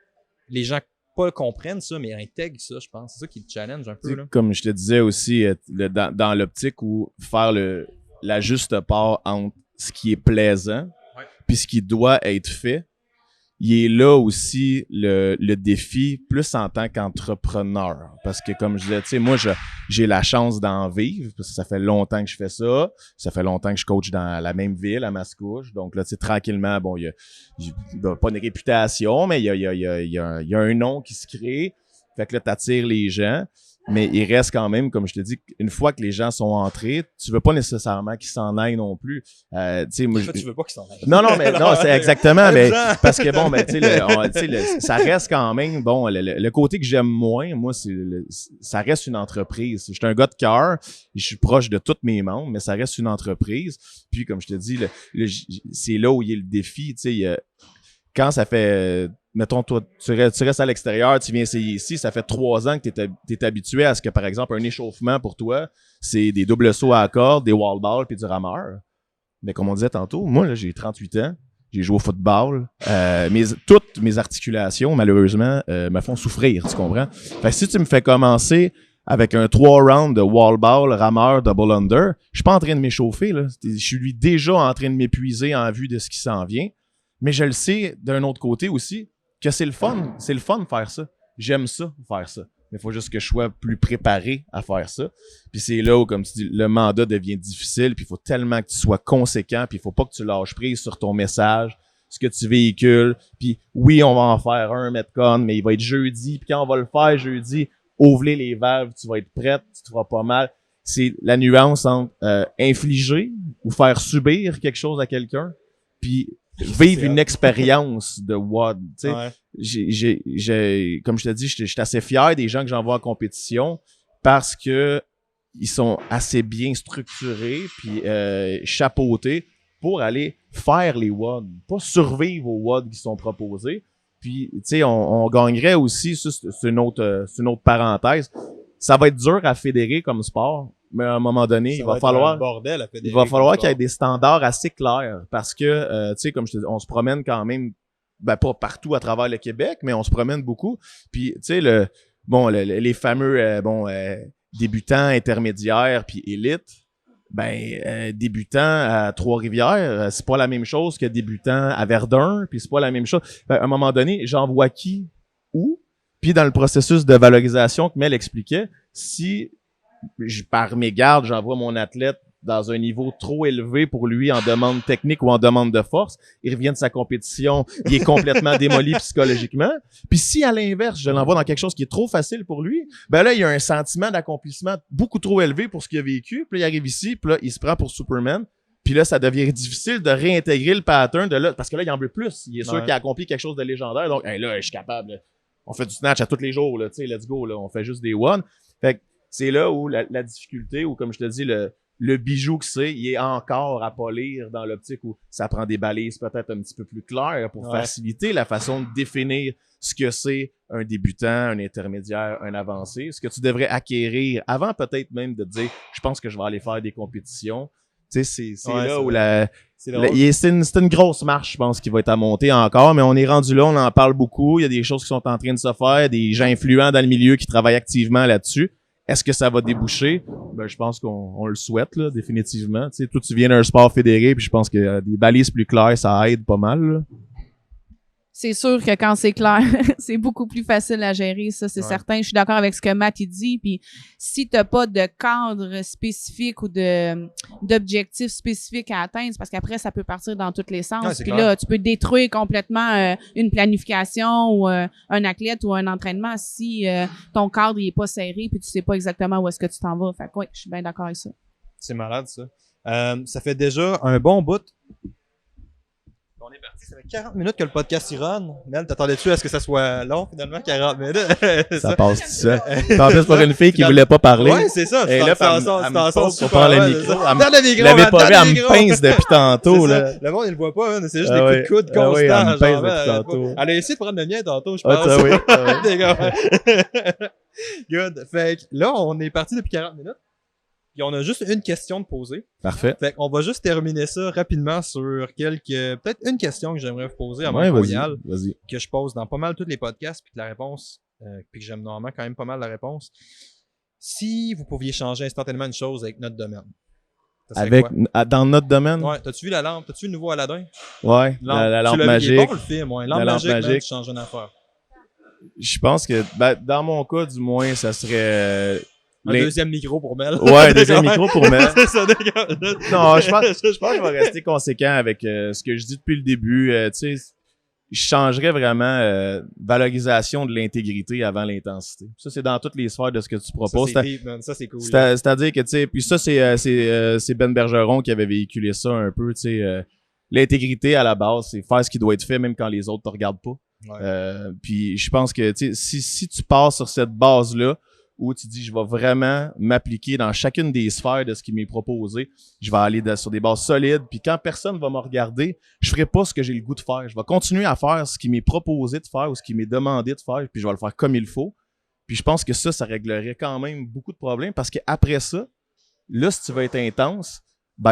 les gens pas comprennent ça, mais intègrent ça, je pense. C'est ça qui le challenge un peu. Là. Comme je te disais aussi, dans l'optique où faire la juste part entre ce qui est plaisant puis ce qui doit être fait, il est là aussi le défi plus en tant qu'entrepreneur. Parce que comme je disais, tu sais, moi, j'ai la chance d'en vivre parce que ça fait longtemps que je fais ça. Ça fait longtemps que je coach dans la même ville, à Mascouche. Donc là, tu sais, tranquillement, bon, il y a pas une réputation, mais il y a un nom qui se crée. Fait que là, t'attires les gens. Mais il reste quand même, comme je te dis, une fois que les gens sont entrés, tu veux pas nécessairement qu'ils s'en aillent non plus. Tu sais, moi, tu veux pas qu'ils s'en aillent. Non, mais non, c'est exactement, mais parce que bon, ben, tu sais, ça reste quand même, bon, le côté que j'aime moins, moi, ça reste une entreprise. Je suis un gars de cœur, je suis proche de tous mes membres, mais ça reste une entreprise. Puis, comme je te dis, c'est là où il y a le défi, tu sais, quand ça fait, mettons, toi, tu restes à l'extérieur, tu viens essayer ici, ça fait 3 ans que t'es habitué à ce que, par exemple, un échauffement pour toi, c'est des doubles sauts à la corde, des wall balls puis du rameur. Mais comme on disait tantôt, moi, là, j'ai 38 ans, j'ai joué au football, toutes mes articulations, malheureusement, me font souffrir, tu comprends? Fait que si tu me fais commencer avec un 3 rounds de wall ball, rameur, double under, je suis pas en train de m'échauffer, là. Je suis déjà en train de m'épuiser en vue de ce qui s'en vient. Mais je le sais d'un autre côté aussi que c'est le fun de faire ça. J'aime ça, faire ça. Mais il faut juste que je sois plus préparé à faire ça. Puis c'est là où, comme tu dis, le mandat devient difficile, puis il faut tellement que tu sois conséquent, puis il faut pas que tu lâches prise sur ton message, ce que tu véhicules. Puis oui, on va en faire un Metcon, mais il va être jeudi, puis quand on va le faire jeudi, ouvler les valves, tu vas être prête, tu te feras pas mal. C'est la nuance entre infliger ou faire subir quelque chose à quelqu'un, puis vivre une expérience de WOD. Tu sais, j'ai, comme je te dis, je suis assez fier des gens que j'envoie en compétition parce que ils sont assez bien structurés puis chapeautés pour aller faire les WOD, pas survivre aux WOD qui sont proposés. Puis, tu sais, on gagnerait aussi, ça, c'est une autre parenthèse. Ça va être dur à fédérer comme sport, mais à un moment donné, il va falloir qu'il y ait des standards assez clairs parce que, tu sais, comme je te dis, on se promène quand même, ben pas partout à travers le Québec, mais on se promène beaucoup. Puis, tu sais, les fameux, débutants, intermédiaires, puis élites, débutant à Trois-Rivières, c'est pas la même chose que débutant à Verdun, puis c'est pas la même chose. À un moment donné, j'envoie qui, où? Puis dans le processus de valorisation que Mel expliquait, si par mégarde, j'envoie mon athlète dans un niveau trop élevé pour lui en demande technique ou en demande de force, il revient de sa compétition, il est complètement démoli psychologiquement. Puis si à l'inverse, je l'envoie dans quelque chose qui est trop facile pour lui, ben là, il y a un sentiment d'accomplissement beaucoup trop élevé pour ce qu'il a vécu. Puis là, il arrive ici, puis là, il se prend pour Superman. Puis là, ça devient difficile de réintégrer le pattern de là, parce que là, il en veut plus. Il est sûr qu'il a accompli quelque chose de légendaire. Donc, hey, là, je suis capable. Là. On fait du snatch à tous les jours, là, tu sais, let's go, là. On fait juste des one. Fait que c'est là où la difficulté, ou comme je te dis, le bijou que c'est, il est encore à polir dans l'optique où ça prend des balises peut-être un petit peu plus claires pour faciliter la façon de définir ce que c'est un débutant, un intermédiaire, un avancé. Ce que tu devrais acquérir avant peut-être même de dire, je pense que je vais aller faire des compétitions. Tu sais, c'est là où c'est une grosse marche, je pense, qui va être à monter encore, mais on est rendu là, on en parle beaucoup. Il y a des choses qui sont en train de se faire, des gens influents dans le milieu qui travaillent activement là-dessus. Est-ce que ça va déboucher? Ben, je pense qu'on le souhaite, là, définitivement. Tu sais, toi, tu viens d'un sport fédéré, puis je pense que des balises plus claires, ça aide pas mal, là. C'est sûr que quand c'est clair, c'est beaucoup plus facile à gérer, ça, c'est certain. Je suis d'accord avec ce que Matt il dit. Puis si t'as pas de cadre spécifique ou d'objectif spécifique à atteindre, c'est parce qu'après, ça peut partir dans tous les sens. Puis là, tu peux détruire complètement une planification ou un athlète ou un entraînement si ton cadre il est pas serré puis tu sais pas exactement où est-ce que tu t'en vas. Fait que oui, je suis bien d'accord avec ça. C'est malade, ça. Ça fait déjà un bon bout. On est parti, ça fait 40 minutes que le podcast y run. Mel, t'attendais-tu à ce que ça soit long, finalement, 40 minutes? Ça passe tout ça. En plus, pour une fille qui voulait pas parler. Ouais, c'est ça. Et là, c'est pour prendre le micro. Elle l'avait pas vu, elle me pince depuis tantôt, là. Le monde, il le voit pas, hein. C'est juste des coups de coude constants. Elle me pince depuis tantôt. Elle a essayé de prendre le mien tantôt, je pense. Good. Fait que là, on est parti depuis 40 minutes. Puis on a juste une question de poser. Parfait. Fait qu'on va juste terminer ça rapidement sur peut-être une question que j'aimerais vous poser à mon royal. Vas-y. Que je pose dans pas mal tous les podcasts, puis que la réponse, puis que j'aime normalement quand même pas mal la réponse. Si vous pouviez changer instantanément une chose avec notre domaine. Dans notre domaine? Ouais. T'as-tu vu la lampe? T'as-tu vu le nouveau Aladdin? Ouais. La lampe magique. C'est bon le film, ouais. Lampe magique, tu changes une affaire. Je pense que, dans mon cas, du moins, ça serait, un deuxième micro pour Mel. Ouais, deuxième micro pour Mel. C'est ça, non, je pense que je vais rester conséquent avec ce que je dis depuis le début. Tu sais, je changerais vraiment valorisation de l'intégrité avant l'intensité. Ça, c'est dans toutes les sphères de ce que tu proposes. Ça, c'est cool. C'est-à-dire que, tu sais, puis ça, c'est Ben Bergeron qui avait véhiculé ça un peu, tu sais. L'intégrité, à la base, c'est faire ce qui doit être fait même quand les autres te regardent pas. Ouais. Puis je pense que, tu sais, si tu passes sur cette base-là, où tu dis, je vais vraiment m'appliquer dans chacune des sphères de ce qui m'est proposé. Je vais aller sur des bases solides. Puis quand personne va me regarder, je ferai pas ce que j'ai le goût de faire. Je vais continuer à faire ce qui m'est proposé de faire ou ce qui m'est demandé de faire. Puis je vais le faire comme il faut. Puis je pense que ça réglerait quand même beaucoup de problèmes. Parce qu'après ça, là, si tu veux être intense,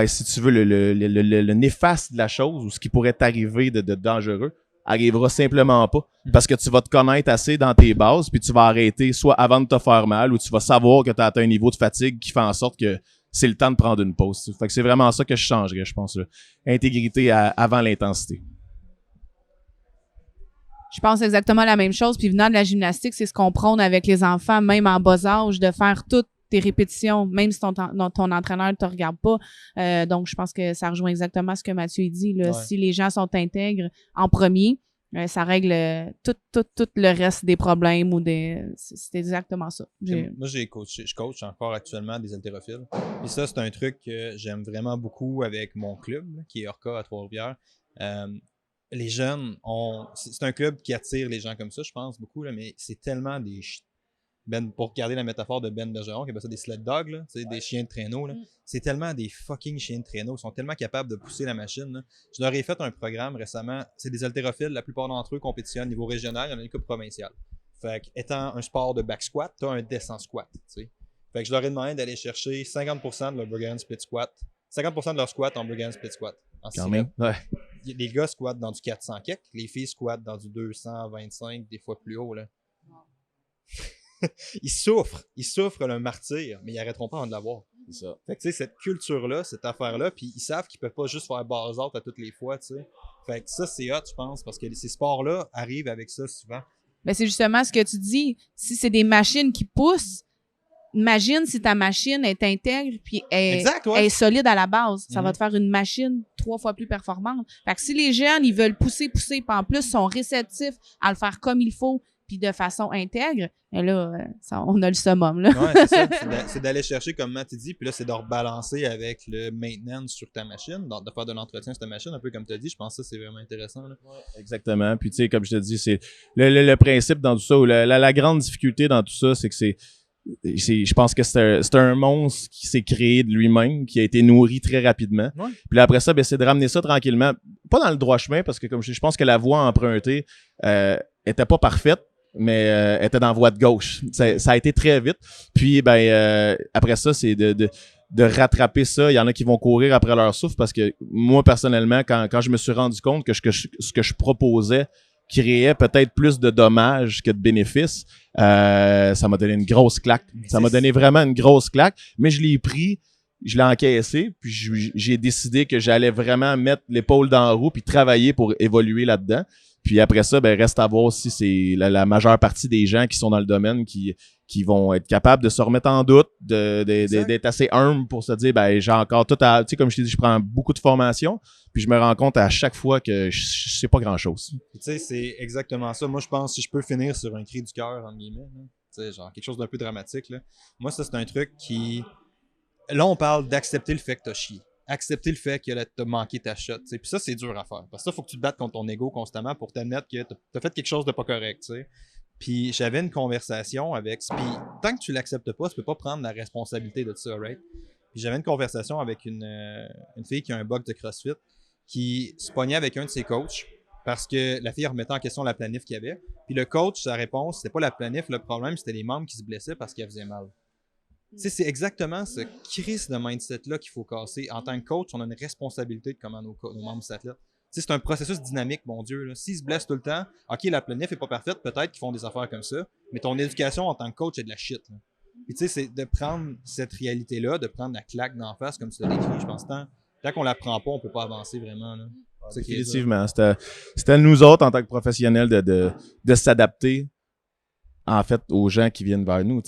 si tu veux le néfaste de la chose ou ce qui pourrait t'arriver de dangereux, arrivera simplement pas. Parce que tu vas te connaître assez dans tes bases, puis tu vas arrêter soit avant de te faire mal, ou tu vas savoir que tu as atteint un niveau de fatigue qui fait en sorte que c'est le temps de prendre une pause. Fait que c'est vraiment ça que je changerais, je pense. Là. Intégrité avant l'intensité. Je pense exactement la même chose. Puis venant de la gymnastique, c'est ce qu'on prône avec les enfants, même en bas âge, de faire toutes tes répétitions, même si ton entraîneur ne te regarde pas. Donc, je pense que ça rejoint exactement ce que Mathieu dit. Là. Si les gens sont intègres en premier, ça règle tout le reste des problèmes c'est exactement ça. Moi, je coach encore actuellement des haltérophiles. Et ça, c'est un truc que j'aime vraiment beaucoup avec mon club, là, qui est Orca à Trois-Rivières. Les jeunes c'est un club qui attire les gens comme ça, je pense, beaucoup, là, mais c'est tellement pour garder la métaphore de Ben Bergeron, qui appelle ça des sled dogs, là, des chiens de traîneau, là. C'est tellement des fucking chiens de traîneau. Ils sont tellement capables de pousser la machine. Là. Je leur ai fait un programme récemment. C'est des haltérophiles. La plupart d'entre eux compétitionnent au niveau régional. Il y en a une coupe provinciale. Fait que, étant un sport de back squat, tu as un descent squat. T'sais. Fait que je leur ai demandé d'aller chercher 50% de leur Bulgarian split squat. 50% de leur squat en Bulgarian split squat. Quand même, ouais. Les gars squattent dans du 400 kek. Les filles squattent dans du 225, des fois plus haut. Là. Ils souffrent le martyr, mais ils arrêteront pas avant de l'avoir. C'est ça. Fait que tu sais, cette culture-là, cette affaire-là, puis ils savent qu'ils peuvent pas juste faire base out à toutes les fois, tu sais. Fait que ça, c'est hot, je pense, parce que ces sports-là arrivent avec ça souvent. Ben, c'est justement ce que tu dis. Si c'est des machines qui poussent, imagine si ta machine est intègre puis est solide à la base. Ça va te faire une machine 3 fois plus performante. Fait que si les jeunes, ils veulent pousser, puis en plus sont réceptifs à le faire comme il faut, puis de façon intègre, et là, on a le summum, là. Ouais, c'est ça. C'est d'aller chercher, comme Matt dit, puis là, c'est de rebalancer avec le maintenance sur ta machine, de faire de l'entretien sur ta machine, un peu comme tu as dit. Je pense que ça, c'est vraiment intéressant. Là. Ouais, exactement. Puis, tu sais, comme je te dis, c'est le principe dans tout ça, ou la grande difficulté dans tout ça, c'est que je pense que c'est un monstre qui s'est créé de lui-même, qui a été nourri très rapidement. Ouais. Puis là, après ça, c'est de ramener ça tranquillement, pas dans le droit chemin, parce que comme je pense que la voie empruntée était pas parfaite, mais était dans la voie de gauche. Ça a été très vite. Puis après ça, c'est de rattraper ça. Il y en a qui vont courir après leur souffle, parce que moi, personnellement, quand je me suis rendu compte que ce que je proposais créait peut-être plus de dommages que de bénéfices, ça m'a donné une grosse claque. Ça m'a donné vraiment une grosse claque, mais je l'ai pris, je l'ai encaissé, puis j'ai décidé que j'allais vraiment mettre l'épaule dans la roue puis travailler pour évoluer là-dedans. Puis après ça, reste à voir si c'est la majeure partie des gens qui sont dans le domaine qui vont être capables de se remettre en doute, d'être assez humble pour se dire, j'ai encore tout à... Tu sais, comme je t'ai dit, je prends beaucoup de formation, puis je me rends compte à chaque fois que je sais pas grand-chose. Tu sais, c'est exactement ça. Moi, je pense, si je peux finir sur un cri du cœur, entre guillemets, tu sais, genre quelque chose d'un peu dramatique, là. Moi, ça, c'est un truc qui... Là, on parle d'accepter le fait que t'as chié. Accepter le fait que t'as manqué ta shot. Puis ça, c'est dur à faire. Parce que ça, il faut que tu te battes contre ton ego constamment pour t'admettre que t'as fait quelque chose de pas correct. T'sais. Puis j'avais une conversation avec... Puis tant que tu l'acceptes pas, tu peux pas prendre la responsabilité de ça, right? Puis j'avais une conversation avec une fille qui a un bug de CrossFit qui se pognait avec un de ses coachs parce que la fille remettait en question la planif qu'il y avait. Puis le coach, sa réponse, c'était pas la planif, le problème, c'était les membres qui se blessaient parce qu'elle faisait mal. Tu sais, c'est exactement ce crise de mindset-là qu'il faut casser. En tant que coach, on a une responsabilité de comment nos membres s'athlètent. Tu sais, c'est un processus dynamique, mon Dieu. Là. S'ils se blessent tout le temps, OK, la planif n'est pas parfaite, peut-être qu'ils font des affaires comme ça, mais ton éducation en tant que coach est de la shit. Là. Puis tu sais, c'est de prendre cette réalité-là, de prendre la claque d'en face, comme tu l'as décrit, je pense. Tant qu'on la prend pas, on peut pas avancer vraiment. Là. Définitivement. C'était nous autres, en tant que professionnels, de s'adapter en fait aux gens qui viennent vers nous.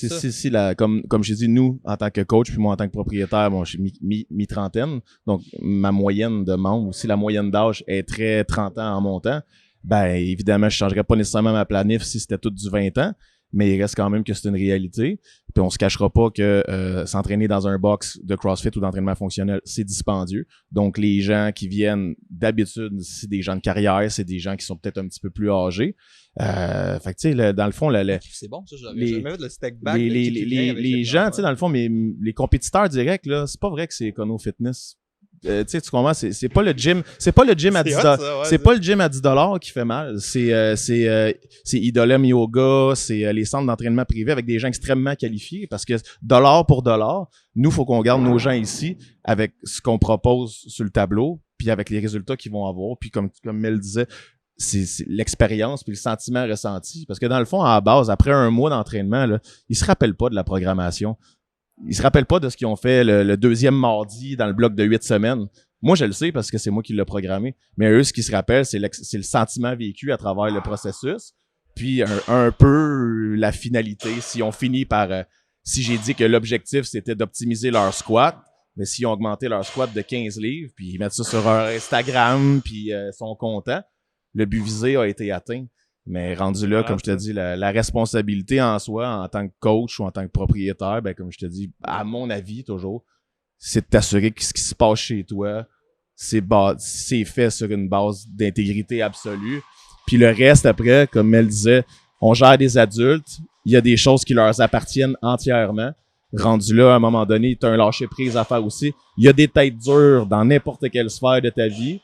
Comme j'ai dit, nous en tant que coach, puis moi en tant que propriétaire, bon, je suis mi-trentaine, donc ma moyenne de membres, si la moyenne d'âge est très 30 ans en montant, évidemment je changerais pas nécessairement ma planif si c'était tout du 20 ans, mais il reste quand même que c'est une réalité. Puis on se cachera pas que s'entraîner dans un box de CrossFit ou d'entraînement fonctionnel, c'est dispendieux. Donc les gens qui viennent d'habitude, c'est des gens de carrière, c'est des gens qui sont peut-être un petit peu plus âgés. Fait que tu sais, dans le fond, c'est bon, ça, j'avais jamais vu le step back. Les gens, tu sais, dans le fond, mais les compétiteurs directs, là, c'est pas vrai que c'est Econo Fitness. Tu sais, tu comprends, c'est pas le gym, c'est pas le gym à $10, c'est pas le gym à $10 qui fait mal, c'est Idolem Yoga, c'est les centres d'entraînement privés avec des gens extrêmement qualifiés, parce que dollar pour dollar, nous, faut qu'on garde nos gens ici avec ce qu'on propose sur le tableau, puis avec les résultats qu'ils vont avoir, puis comme Mel disait, c'est l'expérience puis le sentiment ressenti. Parce que dans le fond, à la base, après un mois d'entraînement, là, ils se rappellent pas de la programmation. Ils se rappellent pas de ce qu'ils ont fait le deuxième mardi dans le bloc de 8 semaines. Moi, je le sais parce que c'est moi qui l'ai programmé. Mais eux, ce qu'ils se rappellent, c'est le sentiment vécu à travers le processus. Puis un peu la finalité. Si on finit par... si j'ai dit que l'objectif, c'était d'optimiser leur squat, mais s'ils ont augmenté leur squat de 15 livres, puis ils mettent ça sur leur Instagram, puis sont contents, le but visé a été atteint. Mais rendu là, comme je te dis, la responsabilité en soi, en tant que coach ou en tant que propriétaire, ben comme je te dis, à mon avis toujours, c'est de t'assurer que ce qui se passe chez toi, c'est fait sur une base d'intégrité absolue. Puis le reste, après, comme elle disait, on gère des adultes, il y a des choses qui leur appartiennent entièrement. Rendu là, à un moment donné, tu as un lâcher-prise à faire aussi. Il y a des têtes dures dans n'importe quelle sphère de ta vie.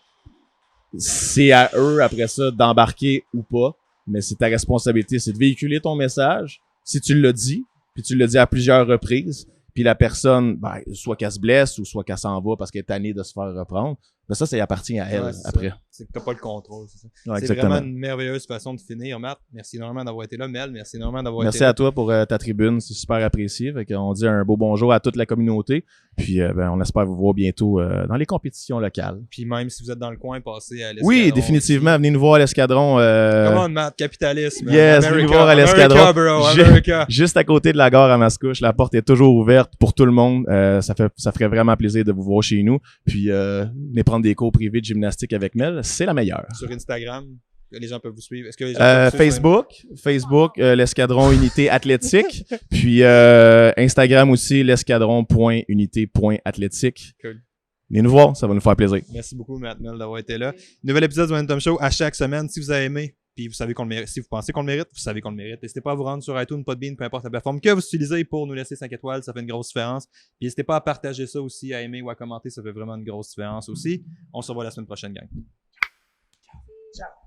C'est à eux, après ça, d'embarquer ou pas. Mais c'est ta responsabilité, c'est de véhiculer ton message. Si tu l'as dit, puis tu l'as dit à plusieurs reprises, puis la personne, ben, soit qu'elle se blesse ou soit qu'elle s'en va parce qu'elle est tannée de se faire reprendre, ben ça appartient à elle après. C'est que t'as pas le contrôle, c'est ça. Ouais, c'est vraiment une merveilleuse façon de finir, Matt. Merci énormément d'avoir été là. Mel, merci énormément d'avoir été là. Merci à toi pour ta tribune, c'est super apprécié. Fait qu'on dit un beau bonjour à toute la communauté. Puis ben, on espère vous voir bientôt dans les compétitions locales. Puis même si vous êtes dans le coin, passez à l'Escadron. Oui, définitivement, venez nous voir à l'Escadron. Come on, Matt, capitalisme. Yes, venez nous voir à l'Escadron. America. Juste à côté de la gare à Mascouche, la porte est toujours ouverte pour tout le monde. Ça ferait vraiment plaisir de vous voir chez nous. Puis venez prendre des cours privés de gymnastique avec Mel, c'est la meilleure. Sur Instagram, les gens peuvent vous suivre. Est-ce que les gens peuvent vous suivre Facebook, l'Escadron Unité Athlétique. Puis Instagram aussi, l'escadron.unité.athlétique. Cool. Venez nous voir, ça va nous faire plaisir. Merci beaucoup, Matt Mel, d'avoir été là. Nouvel épisode du Momentum Show à chaque semaine. Si vous avez aimé, puis vous savez qu'on le mérite, si vous pensez qu'on le mérite, vous savez qu'on le mérite. N'hésitez pas à vous rendre sur iTunes, Podbean, peu importe la plateforme que vous utilisez pour nous laisser 5 étoiles, ça fait une grosse différence. Puis n'hésitez pas à partager ça aussi, à aimer ou à commenter, ça fait vraiment une grosse différence aussi. On se revoit la semaine prochaine, gang. Ciao.